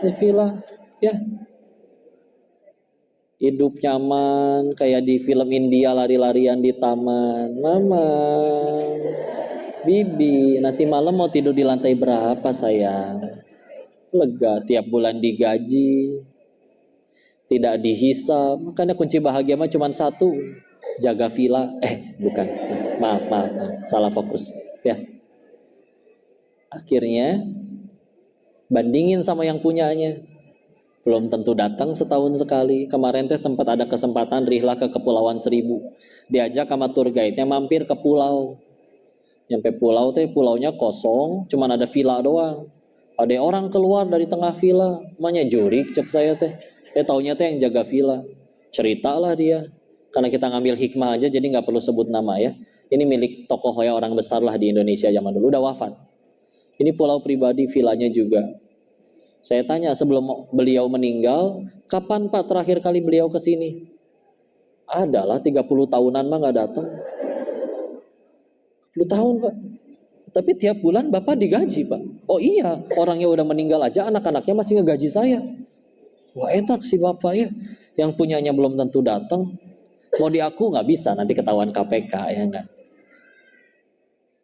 di villa, ya. Hidup nyaman kayak di film India, lari-larian di taman. Mama, bibi, nanti malam mau tidur di lantai berapa sayang? Lega, tiap bulan digaji, tidak dihisap. Makanya kunci bahagia mah cuma satu, jaga villa. Bukan, maaf, salah fokus. Ya, akhirnya bandingin sama yang punyanya. Belum tentu datang setahun sekali. Kemarin teh sempat ada kesempatan rihlah ke Kepulauan Seribu. Diajak sama tour guide-nya mampir ke pulau. Nyampe pulau teh pulaunya kosong, cuman ada villa doang. Ada orang keluar dari tengah villa, namanya jurik cek saya teh. Taunya teh yang jaga villa. Ceritalah dia. Karena kita ngambil hikmah aja jadi nggak perlu sebut nama ya. Ini milik tokoh ya orang besar lah di Indonesia zaman dulu, udah wafat. Ini pulau pribadi, villanya juga. Saya tanya sebelum beliau meninggal, kapan Pak terakhir kali beliau ke sini? Adalah 30 tahunan mah nggak datang. 10 tahun Pak. Tapi tiap bulan Bapak digaji Pak. Oh iya, orangnya udah meninggal aja, anak-anaknya masih ngegaji saya. Wah enak sih Bapak ya. Yang punyanya belum tentu datang. Mau diaku nggak bisa, nanti ketahuan KPK ya enggak.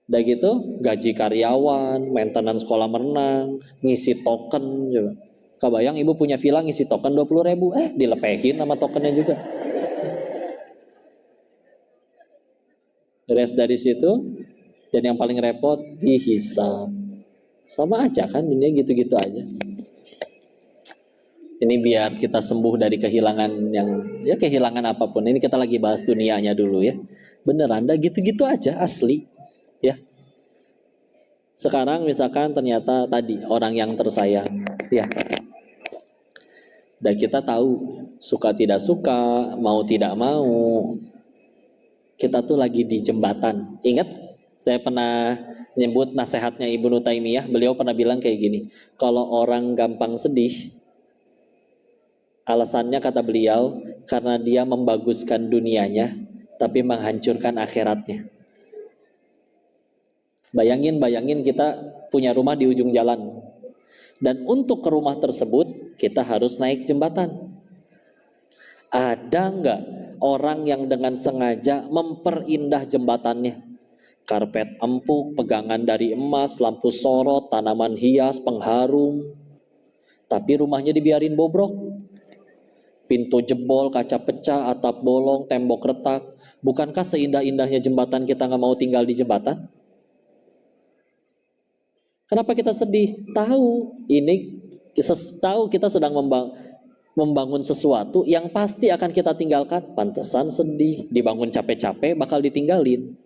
Udah gitu gaji karyawan, maintenance kolam renang, ngisi token juga. Kebayang ibu punya villa ngisi token 20.000, dilepehin sama tokennya juga. Rest dari situ, dan yang paling repot dihisab. Sama aja kan dunia gitu-gitu aja. Ini biar kita sembuh dari kehilangan kehilangan apapun. Ini kita lagi bahas dunianya dulu ya. Beneran dah gitu-gitu aja asli. Ya. Sekarang misalkan ternyata tadi orang yang tersayang, ya. Dan kita tahu suka tidak suka, mau tidak mau, kita tuh lagi di jembatan. Ingat, saya pernah nyebut nasihatnya Ibnu Taimiyah. Beliau pernah bilang kayak gini, kalau orang gampang sedih, alasannya kata beliau karena dia membaguskan dunianya, tapi menghancurkan akhiratnya. Bayangin kita punya rumah di ujung jalan. Dan untuk ke rumah tersebut, kita harus naik jembatan. Ada nggak orang yang dengan sengaja memperindah jembatannya? Karpet empuk, pegangan dari emas, lampu sorot, tanaman hias, pengharum. Tapi rumahnya dibiarin bobrok. Pintu jebol, kaca pecah, atap bolong, tembok retak. Bukankah seindah-indahnya jembatan kita nggak mau tinggal di jembatan? Kenapa kita sedih? Tahu kita sedang membangun sesuatu yang pasti akan kita tinggalkan. Pantesan sedih, dibangun capek-capek bakal ditinggalin.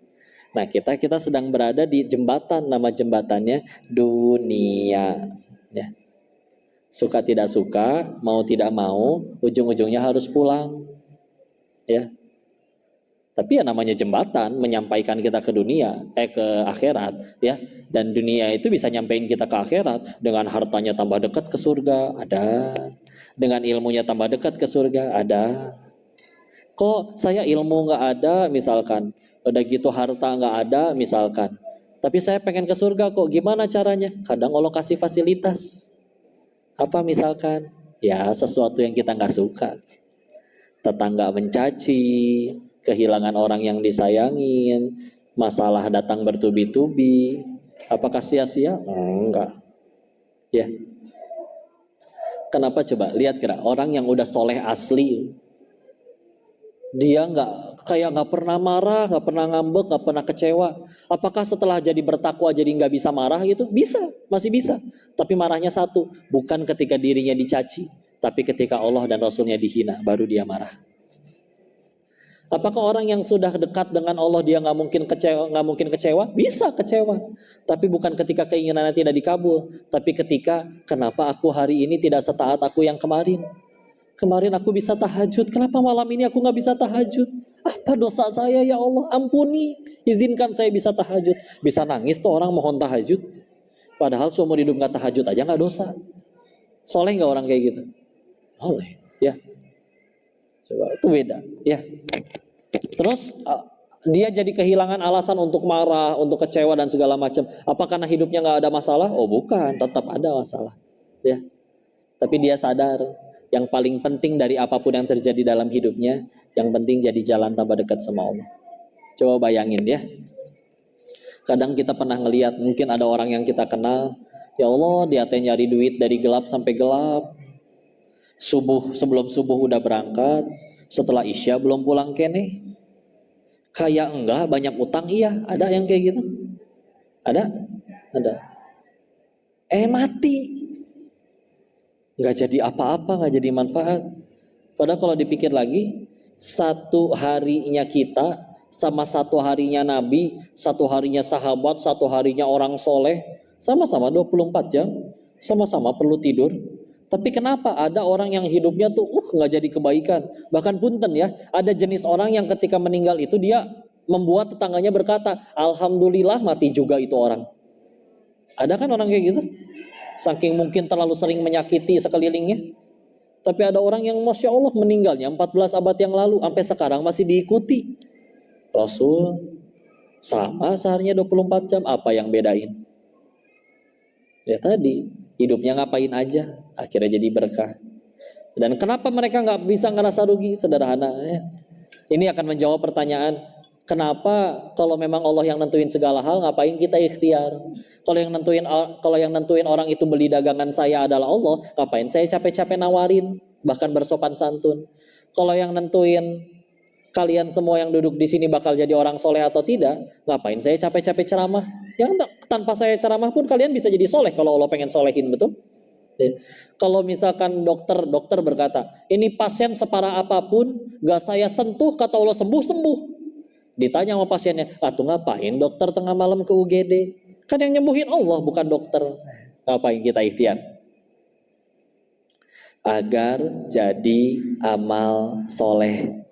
Nah kita sedang berada di jembatan, nama jembatannya dunia. Ya. Suka tidak suka, mau tidak mau, ujung-ujungnya harus pulang. Ya. Tapi ya namanya jembatan menyampaikan kita ke dunia, ke akhirat, ya. Dan dunia itu bisa nyampein kita ke akhirat. Dengan hartanya tambah dekat ke surga, ada. Dengan ilmunya tambah dekat ke surga, ada. Kok saya ilmu nggak ada, misalkan. Udah gitu harta nggak ada, misalkan. Tapi saya pengen ke surga kok, gimana caranya? Kadang Allah kasih fasilitas. Apa misalkan? Ya sesuatu yang kita nggak suka. Tetangga mencaci, kehilangan orang yang disayangin, masalah datang bertubi-tubi. Apakah sia-sia? Enggak. Ya. Kenapa coba? Lihat kira orang yang udah soleh asli, dia nggak pernah marah, nggak pernah ngambek, nggak pernah kecewa. Apakah setelah jadi bertakwa jadi nggak bisa marah gitu? Bisa, masih bisa. Tapi marahnya satu, bukan ketika dirinya dicaci, tapi ketika Allah dan Rasulnya dihina, baru dia marah. Apakah orang yang sudah dekat dengan Allah dia nggak mungkin kecewa? Bisa kecewa, tapi bukan ketika keinginannya tidak dikabul, tapi ketika kenapa aku hari ini tidak setaat aku yang kemarin? Kemarin aku bisa tahajud, kenapa malam ini aku nggak bisa tahajud? Apa dosa saya ya Allah? Ampuni, izinkan saya bisa tahajud. Bisa nangis tuh orang mohon tahajud. Padahal seumur hidup nggak tahajud aja nggak dosa. Soleh nggak orang kayak gitu? Soleh, ya. Coba itu beda, ya. Terus dia jadi kehilangan alasan untuk marah, untuk kecewa dan segala macam. Apa karena hidupnya nggak ada masalah? Oh bukan, tetap ada masalah, ya. Tapi dia sadar yang paling penting dari apapun yang terjadi dalam hidupnya, yang penting jadi jalan tambah dekat sama Allah. Coba bayangin ya. Kadang kita pernah ngelihat mungkin ada orang yang kita kenal, ya Allah dia teh nyari duit dari gelap sampai gelap. Sebelum subuh udah berangkat, setelah Isya belum pulang kene. Kayak enggak banyak utang, iya, ada yang kayak gitu. Ada. Mati. Nggak jadi apa-apa, nggak jadi manfaat. Padahal kalau dipikir lagi, satu harinya kita sama satu harinya Nabi, satu harinya sahabat, satu harinya orang soleh, sama-sama 24 jam, sama-sama perlu tidur. Tapi kenapa ada orang yang hidupnya tuh nggak jadi kebaikan? Bahkan punten ya, ada jenis orang yang ketika meninggal itu dia membuat tetangganya berkata, alhamdulillah mati juga itu orang. Ada kan orang kayak gitu? Saking mungkin terlalu sering menyakiti sekelilingnya. Tapi ada orang yang Masya Allah meninggalnya 14 abad yang lalu, sampai sekarang masih diikuti. Rasul sama seharinya 24 jam, apa yang bedain? Ya tadi, hidupnya ngapain aja, akhirnya jadi berkah. Dan kenapa mereka nggak bisa ngerasa rugi? Sederhana ya. Ini akan menjawab pertanyaan, kenapa kalau memang Allah yang nentuin segala hal, ngapain kita ikhtiar? Kalau yang nentuin orang itu beli dagangan saya adalah Allah, ngapain saya capek-capek nawarin, bahkan bersopan santun? Kalau yang nentuin kalian semua yang duduk di sini bakal jadi orang soleh atau tidak, ngapain saya capek-capek ceramah? Yang tanpa saya ceramah pun kalian bisa jadi soleh kalau Allah pengen solehin, betul? Kalau misalkan dokter berkata, ini pasien separah apapun, gak saya sentuh, kata Allah sembuh. Ditanya sama pasiennya, tuh ngapain dokter tengah malam ke UGD? Kan yang nyembuhin Allah bukan dokter. Ngapain kita ikhtiar? Agar jadi amal soleh.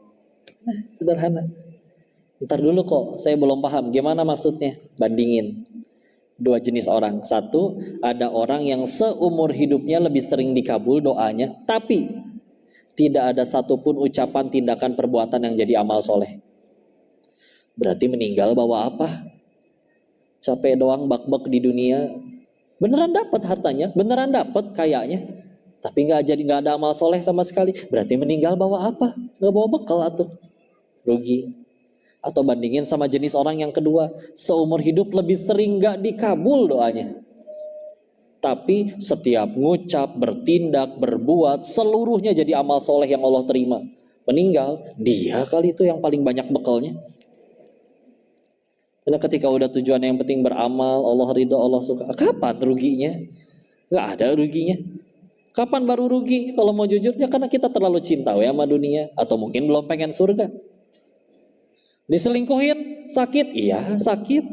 Sederhana. Ntar dulu kok, saya belum paham gimana maksudnya. Bandingin dua jenis orang. Satu, ada orang yang seumur hidupnya lebih sering dikabul doanya, tapi tidak ada satupun ucapan, tindakan, perbuatan yang jadi amal soleh. Berarti meninggal bawa apa? Capek doang bak-bak di dunia. Beneran dapat hartanya, beneran dapat kayaknya, tapi nggak ada amal soleh sama sekali. Berarti meninggal bawa apa? Nggak bawa bekal atuh. Rugi. Atau bandingin sama jenis orang yang kedua, seumur hidup lebih sering nggak dikabul doanya, tapi setiap ngucap, bertindak, berbuat, seluruhnya jadi amal soleh yang Allah terima. Meninggal, dia kali itu yang paling banyak bekalnya. Karena ketika udah tujuannya yang penting beramal, Allah ridho, Allah suka. Kapan ruginya? Nggak ada ruginya. Kapan baru rugi? Kalau mau jujur, ya karena kita terlalu cinta sama dunia, atau mungkin belum pengen surga. Diselingkuhin, sakit? Iya sakit.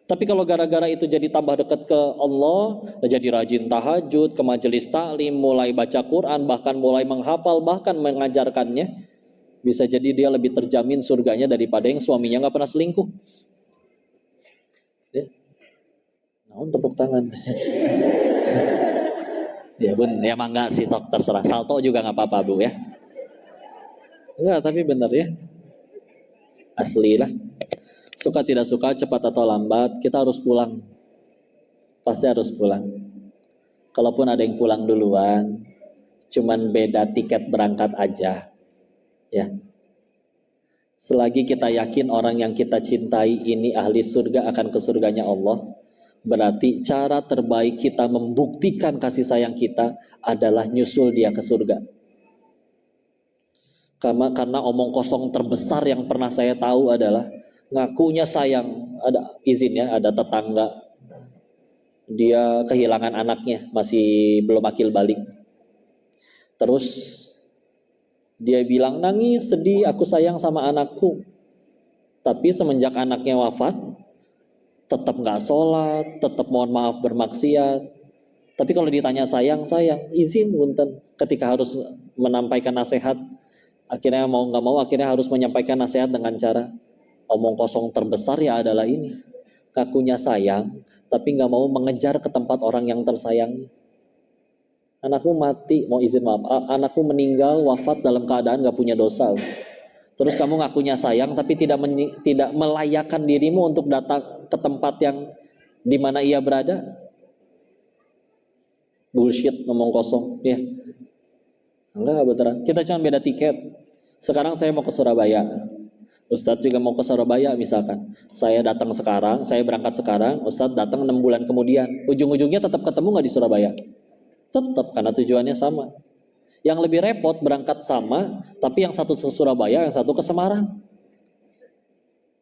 Tapi kalau gara-gara itu jadi tambah dekat ke Allah, jadi rajin tahajud, ke majelis taklim, mulai baca Quran, bahkan mulai menghafal, bahkan mengajarkannya, bisa jadi dia lebih terjamin surganya daripada yang suaminya nggak pernah selingkuh. Nah, tepuk tangan. Ya bun, ya mangga sih, sok terserah. Salto juga nggak apa-apa bu ya. Enggak, tapi benar ya. Asli lah. Suka tidak suka, cepat atau lambat, kita harus pulang. Pasti harus pulang. Kalaupun ada yang pulang duluan, cuman beda tiket berangkat aja. Ya. Selagi kita yakin orang yang kita cintai ini ahli surga, akan ke surganya Allah, berarti cara terbaik kita membuktikan kasih sayang kita adalah nyusul dia ke surga. Karena omong kosong terbesar yang pernah saya tahu adalah ngakunya sayang, ada izinnya, ada tetangga, dia kehilangan anaknya, masih belum akil balik. Terus dia bilang, nangis, sedih, aku sayang sama anakku. Tapi semenjak anaknya wafat, tetap gak sholat, tetap mohon maaf bermaksiat. Tapi kalau ditanya sayang, izin punten. Ketika harus menyampaikan nasihat, akhirnya mau nggak mau akhirnya harus menyampaikan nasihat dengan cara omong kosong terbesar ya adalah ini. Kakunya sayang, tapi nggak mau mengejar ke tempat orang yang tersayangi. Anakmu mati, mau izin maaf, anakku meninggal wafat dalam keadaan nggak punya dosa. Terus kamu ngakunya sayang, tapi tidak melayakkan dirimu untuk datang ke tempat yang di mana ia berada. Bullshit, ngomong kosong, ya. Enggak beneran. Kita cuma beda tiket. Sekarang saya mau ke Surabaya. Ustadz juga mau ke Surabaya misalkan. Saya datang sekarang, saya berangkat sekarang, Ustadz datang 6 bulan kemudian. Ujung-ujungnya tetap ketemu nggak di Surabaya? Tetap, karena tujuannya sama. Yang lebih repot berangkat sama, tapi yang satu ke Surabaya, yang satu ke Semarang.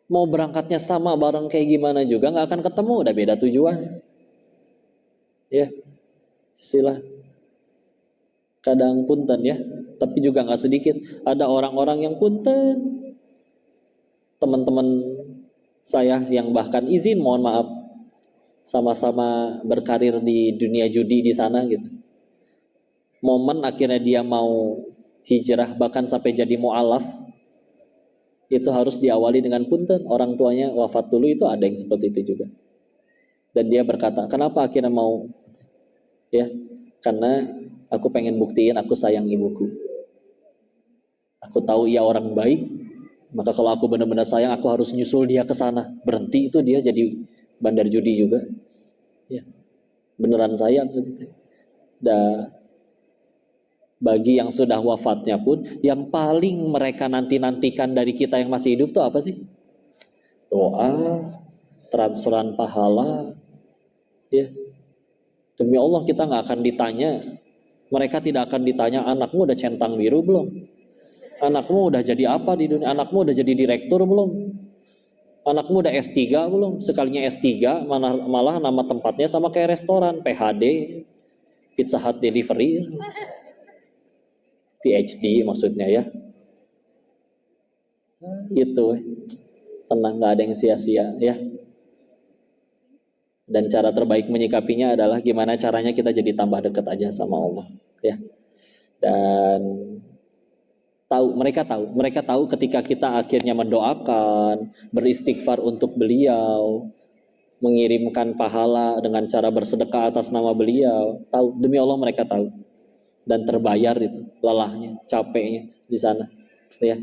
Mau berangkatnya sama bareng kayak gimana juga nggak akan ketemu, udah beda tujuan. Ya, istilah. Kadang punten ya, tapi juga nggak sedikit. Ada orang-orang yang punten, teman-teman saya yang bahkan izin mohon maaf sama-sama berkarir di dunia judi di sana gitu. Momen akhirnya dia mau hijrah bahkan sampai jadi mu'alaf, itu harus diawali dengan punten, orang tuanya wafat dulu, itu ada yang seperti itu juga. Dan dia berkata, kenapa akhirnya mau? Ya, karena aku pengen buktiin aku sayang ibuku. Aku tahu ia orang baik, maka kalau aku benar-benar sayang, aku harus nyusul dia ke sana. Berhenti itu dia jadi bandar judi juga. Ya, beneran sayang gitu. Dan bagi yang sudah wafatnya pun, yang paling mereka nanti-nantikan dari kita yang masih hidup tuh apa sih? Doa, transferan pahala. Ya, demi Allah kita nggak akan ditanya. Mereka tidak akan ditanya, anakmu udah centang biru belum? Anakmu udah jadi apa di dunia? Anakmu udah jadi direktur belum? Anakmu udah S3 belum? Sekalinya S3 malah nama tempatnya sama kayak restoran, PHD, Pizza Hut Delivery, PhD maksudnya ya. Gitu. Tenang, nggak ada yang sia-sia ya. Dan cara terbaik menyikapinya adalah gimana caranya kita jadi tambah dekat aja sama Allah ya. Dan mereka tahu ketika kita akhirnya mendoakan, beristighfar untuk beliau, mengirimkan pahala dengan cara bersedekah atas nama beliau, tahu, demi Allah mereka tahu. Dan terbayar itu lelahnya, capeknya di sana ya.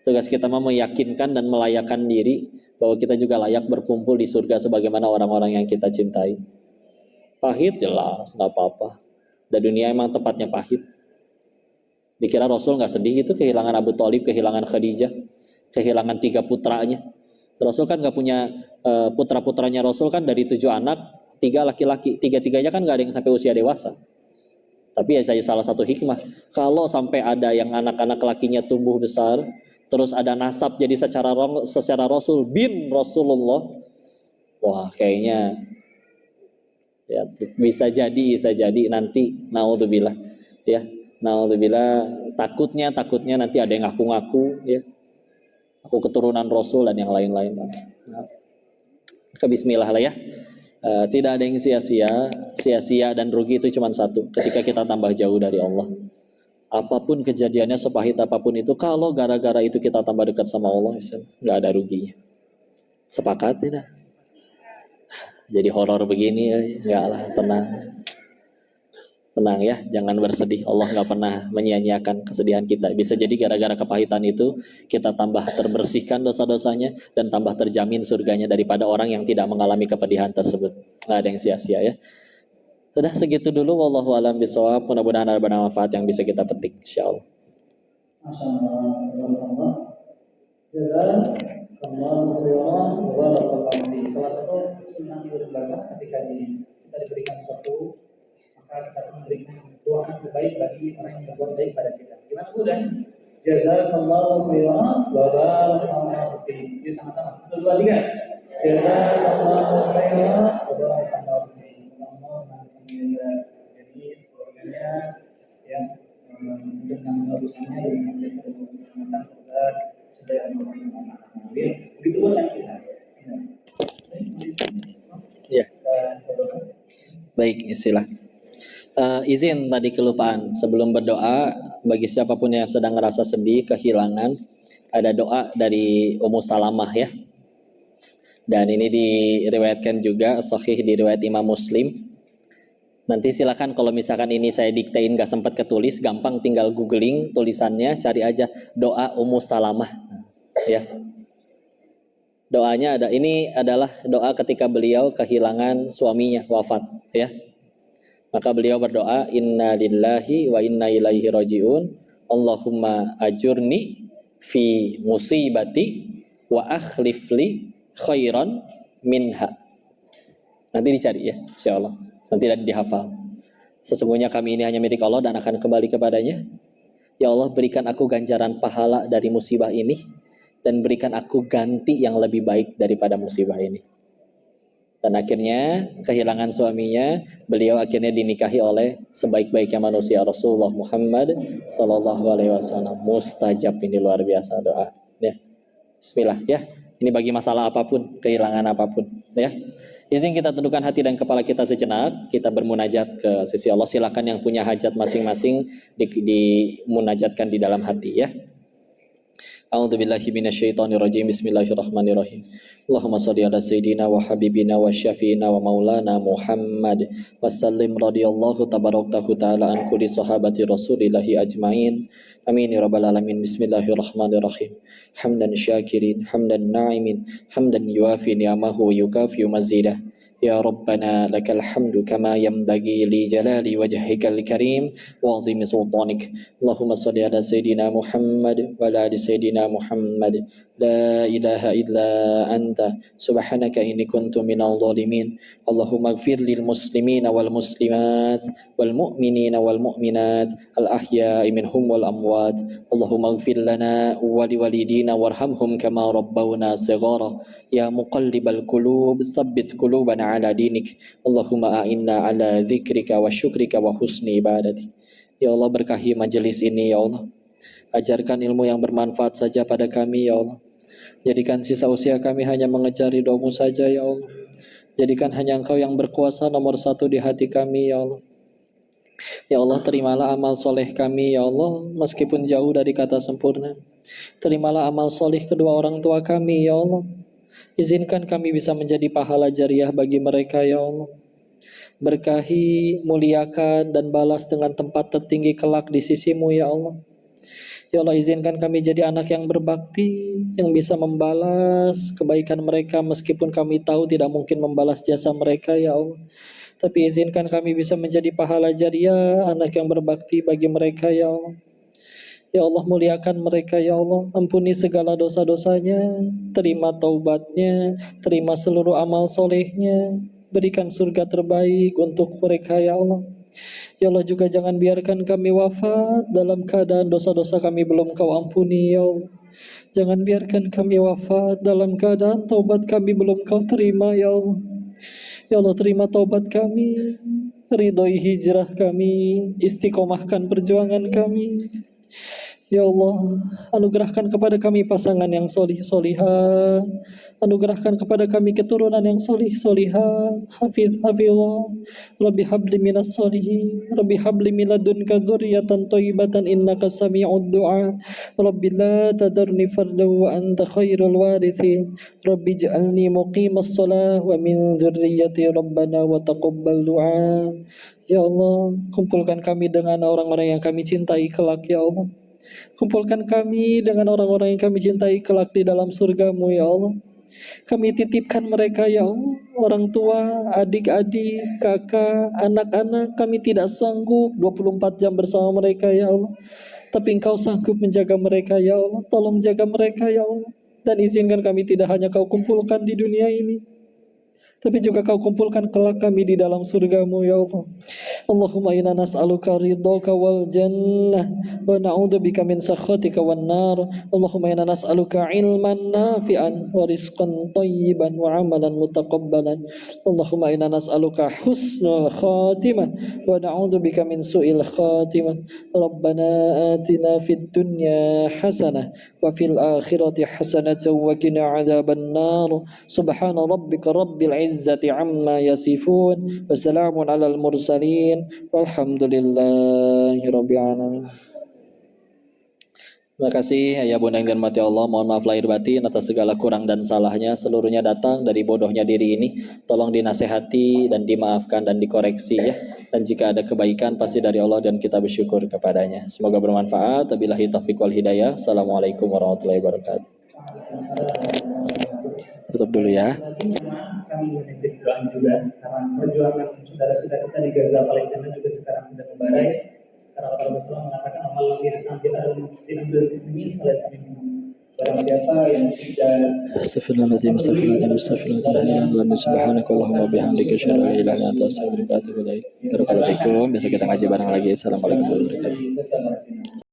Tugas kita mah meyakinkan dan melayakkan diri bahwa kita juga layak berkumpul di surga sebagaimana orang-orang yang kita cintai. Pahit jelas, nggak apa-apa. Dan dunia emang tempatnya pahit. Dikira Rasul nggak sedih gitu kehilangan Abu Thalib, kehilangan Khadijah, kehilangan 3 putranya. Rasul kan nggak punya putra-putranya. Rasul kan dari 7 anak, 3 laki-laki, 3-tiganya kan nggak ada yang sampai usia dewasa. Tapi ya saya salah satu hikmah, kalau sampai ada yang anak-anak lakinya tumbuh besar, terus ada nasab jadi secara Rasul bin Rasulullah, wah kayaknya ya bisa jadi nanti naudzubillah ya, naudzubillah, takutnya nanti ada yang ngaku-ngaku ya, aku keturunan Rasul dan yang lain-lain. Ke bismillah lah ya. Tidak ada yang sia-sia dan rugi itu cuma satu, ketika kita tambah jauh dari Allah. Apapun kejadiannya, sepahit apapun itu, kalau gara-gara itu kita tambah dekat sama Allah, nggak ada ruginya. Sepakat tidak? Jadi horor begini ya, nggak lah, tenang ya, jangan bersedih. Allah nggak pernah menyia-nyiakan kesedihan kita. Bisa jadi gara-gara kepahitan itu kita tambah terbersihkan dosa-dosanya dan tambah terjamin surganya daripada orang yang tidak mengalami kepedihan tersebut. Nggak ada yang sia-sia ya. Sudah segitu dulu, wallahu a'lam bishawab. Mudah-mudahan ada manfaat yang bisa kita petik insyaallah. Masyaallah. Jazakallahu khairan wa barakallahu fiik. Salah satu sunnah Idul Adha ketika kita diberikan sesuatu, maka kita memberikan doa yang terbaik bagi orang yang berbuat baik pada kita. Gimana mudah? Jazakallahu khairan wa barakallahu fiik. Yuk sama-sama. 1, 2, 3. Jazakallahu khairan wa barakallahu fiik. Semoga jadi semuanya yang dengan bagusnya dengan keselamatan serta supaya Allah SWT. Begitu pun yang kita. Ya. Baik, istilah. Izin tadi kelupaan sebelum berdoa, bagi siapapun yang sedang ngerasa sedih, kehilangan, ada doa dari Ummu Salamah ya. Dan ini diriwayatkan juga sahih di riwayat Imam Muslim. Nanti silakan kalau misalkan ini saya diktein gak sempat ketulis, gampang tinggal googling tulisannya, cari aja doa Ummu Salamah ya. Doanya ada, ini adalah doa ketika beliau kehilangan suaminya, wafat ya. Maka beliau berdoa, inna lillahi wa inna ilaihi rajiun, Allahumma ajurni fi musibati wa akhlif li khairan minha. Nanti dicari ya, insyaallah. Nanti dihafal. Sesungguhnya kami ini hanya milik Allah dan akan kembali kepadanya. Ya Allah, berikan aku ganjaran pahala dari musibah ini dan berikan aku ganti yang lebih baik daripada musibah ini. Dan akhirnya kehilangan suaminya, beliau akhirnya dinikahi oleh sebaik-baiknya manusia, Rasulullah Muhammad sallallahu alaihi wasallam. Mustajab, ini luar biasa doa ya. Bismillah ya. Ini bagi masalah apapun, kehilangan apapun ya. Izin kita tundukkan hati dan kepala kita sejenak, kita bermunajat ke sisi Allah. Silakan yang punya hajat masing-masing dimunajatkan di dalam hati ya. A'udzubillahi minasyaitonirrajim. Bismillahirrahmanirrahim. Allahumma shalli ala sayyidina wa habibina wa syafiina wa maulana Muhammad wa sallim radhiyallahu tabaraktahu ta'ala an kulli sahabati rasulillahi ajmain. Amin ya rabbal alamin. Bismillahirrahmanirrahim. Hamdan syakirin, hamdan na'imin, hamdan yuafi ni'amahu wa yukafi mazidah. Ya Rabbana lakal hamdu kama yanbaghi li jalali wajhikal karim wa azimi sultanik. Allahumma salli ala sayyidina Muhammad wa ala ali sayyidina Muhammad. La ilaha illa anta subhanaka inni kuntu minal zalimin. Allahumma ighfir lil muslimina wal muslimat wal mu'minina wal mu'minat al ahya'i minhum wal amwat. Allahumma ighfir lana wa liwalidina warhamhum kama rabbawna shighara. Ya muqallibal qulub tsabbit qulubana ala dinik. Allahumma a'inna ala dzikrika wa syukrika wa husni ibadatik. Ya Allah, berkahi majelis ini ya Allah. Ajarkan ilmu yang bermanfaat saja pada kami ya Allah. Jadikan sisa usia kami hanya mengejar ridho-Mu saja ya Allah. Jadikan hanya Engkau yang berkuasa nomor satu di hati kami ya Allah. Ya Allah, terimalah amal soleh kami ya Allah, meskipun jauh dari kata sempurna. Terimalah amal soleh kedua orang tua kami ya Allah. Izinkan kami bisa menjadi pahala jariah bagi mereka ya Allah. Berkahi, muliakan, dan balas dengan tempat tertinggi kelak di sisi-Mu ya Allah. Ya Allah, izinkan kami jadi anak yang berbakti, yang bisa membalas kebaikan mereka meskipun kami tahu tidak mungkin membalas jasa mereka ya Allah. Tapi izinkan kami bisa menjadi pahala jariah, anak yang berbakti bagi mereka ya Allah. Ya Allah, muliakan mereka ya Allah. Ampuni segala dosa-dosanya, terima taubatnya, terima seluruh amal solehnya. Berikan surga terbaik untuk mereka ya Allah. Ya Allah, juga jangan biarkan kami wafat dalam keadaan dosa-dosa kami belum Kau ampuni ya Allah. Jangan biarkan kami wafat dalam keadaan taubat kami belum Kau terima ya Allah. Ya Allah, terima taubat kami, ridhoi hijrah kami, istiqomahkan perjuangan kami. Ya Allah, anugerahkan kepada kami pasangan yang solih solihah, anugerahkan kepada kami keturunan yang solih solihah, hafiz hafizah. Rabbi habli minas solihin, Rabbi habli min ladunka dzurriyyatan thayyibatan innaka sami'ud du'a. Rabbi la tadarni fardan wa anta khairul warithin. Rabbi ij'alni muqimas shalah wa min dzurriyyati rabbana wa taqabbal du'a. Ya Allah, kumpulkan kami dengan orang-orang yang kami cintai kelak ya Allah. Kumpulkan kami dengan orang-orang yang kami cintai kelak di dalam surga-Mu ya Allah. Kami titipkan mereka ya Allah, orang tua, adik-adik, kakak, anak-anak. Kami tidak sanggup 24 jam bersama mereka ya Allah, tapi Engkau sanggup menjaga mereka ya Allah. Tolong jaga mereka ya Allah, dan izinkan kami tidak hanya Kau kumpulkan di dunia ini, tapi juga Kau kumpulkan kelak kami di dalam surga-Mu ya Allah. Allahumma inna nas'aluka ridhaka wal jannah wa na'udzubika min sakhatika wan nar. Allahumma inna nas'aluka ilman nafi'an wa rizqan thayyiban wa amalan mutaqabbalan. Allahumma inna nas'aluka husnul khatimah wa na'udzubika min su'il khatimah. Rabbana atina fid dunya hasanah wa fil akhirati hasanah wa qina adzaban nar. Subhana rabbika rabbil izzati amma yasifun. Wassalamun alal mursalin. Walhamdulillahi rabbil alamin. Terima kasih ayah bunda yang dirahmati Allah. Mohon maaf lahir batin atas segala kurang dan salahnya. Seluruhnya datang dari bodohnya diri ini. Tolong dinasehati dan dimaafkan dan dikoreksi ya. Dan jika ada kebaikan pasti dari Allah dan kita bersyukur kepadanya. Semoga bermanfaat. Wabillahi taufiq wal hidayah. Assalamualaikum warahmatullahi wabarakatuh. Tutup dulu ya. Lagi memang kami menitip doa juga karena perjuangan saudara-saudara kita di Gaza Palestina juga sekarang sudah membarai. Karena Allah Rasulullah mengatakan amal lebih kita diambil muslimin selesai minum. Barang siapa yang tidak Astagfirullahaladzim, astagfirullahaladzim, subhanakallahumma bihamdika asyhadu an la ilaha illa anta astaghfiruka wa atubu ilaik. Barakallahu fikum. Besok kita ngaji bareng lagi. Assalamualaikum warahmatullahi wabarakatuh. Gaza Palestina.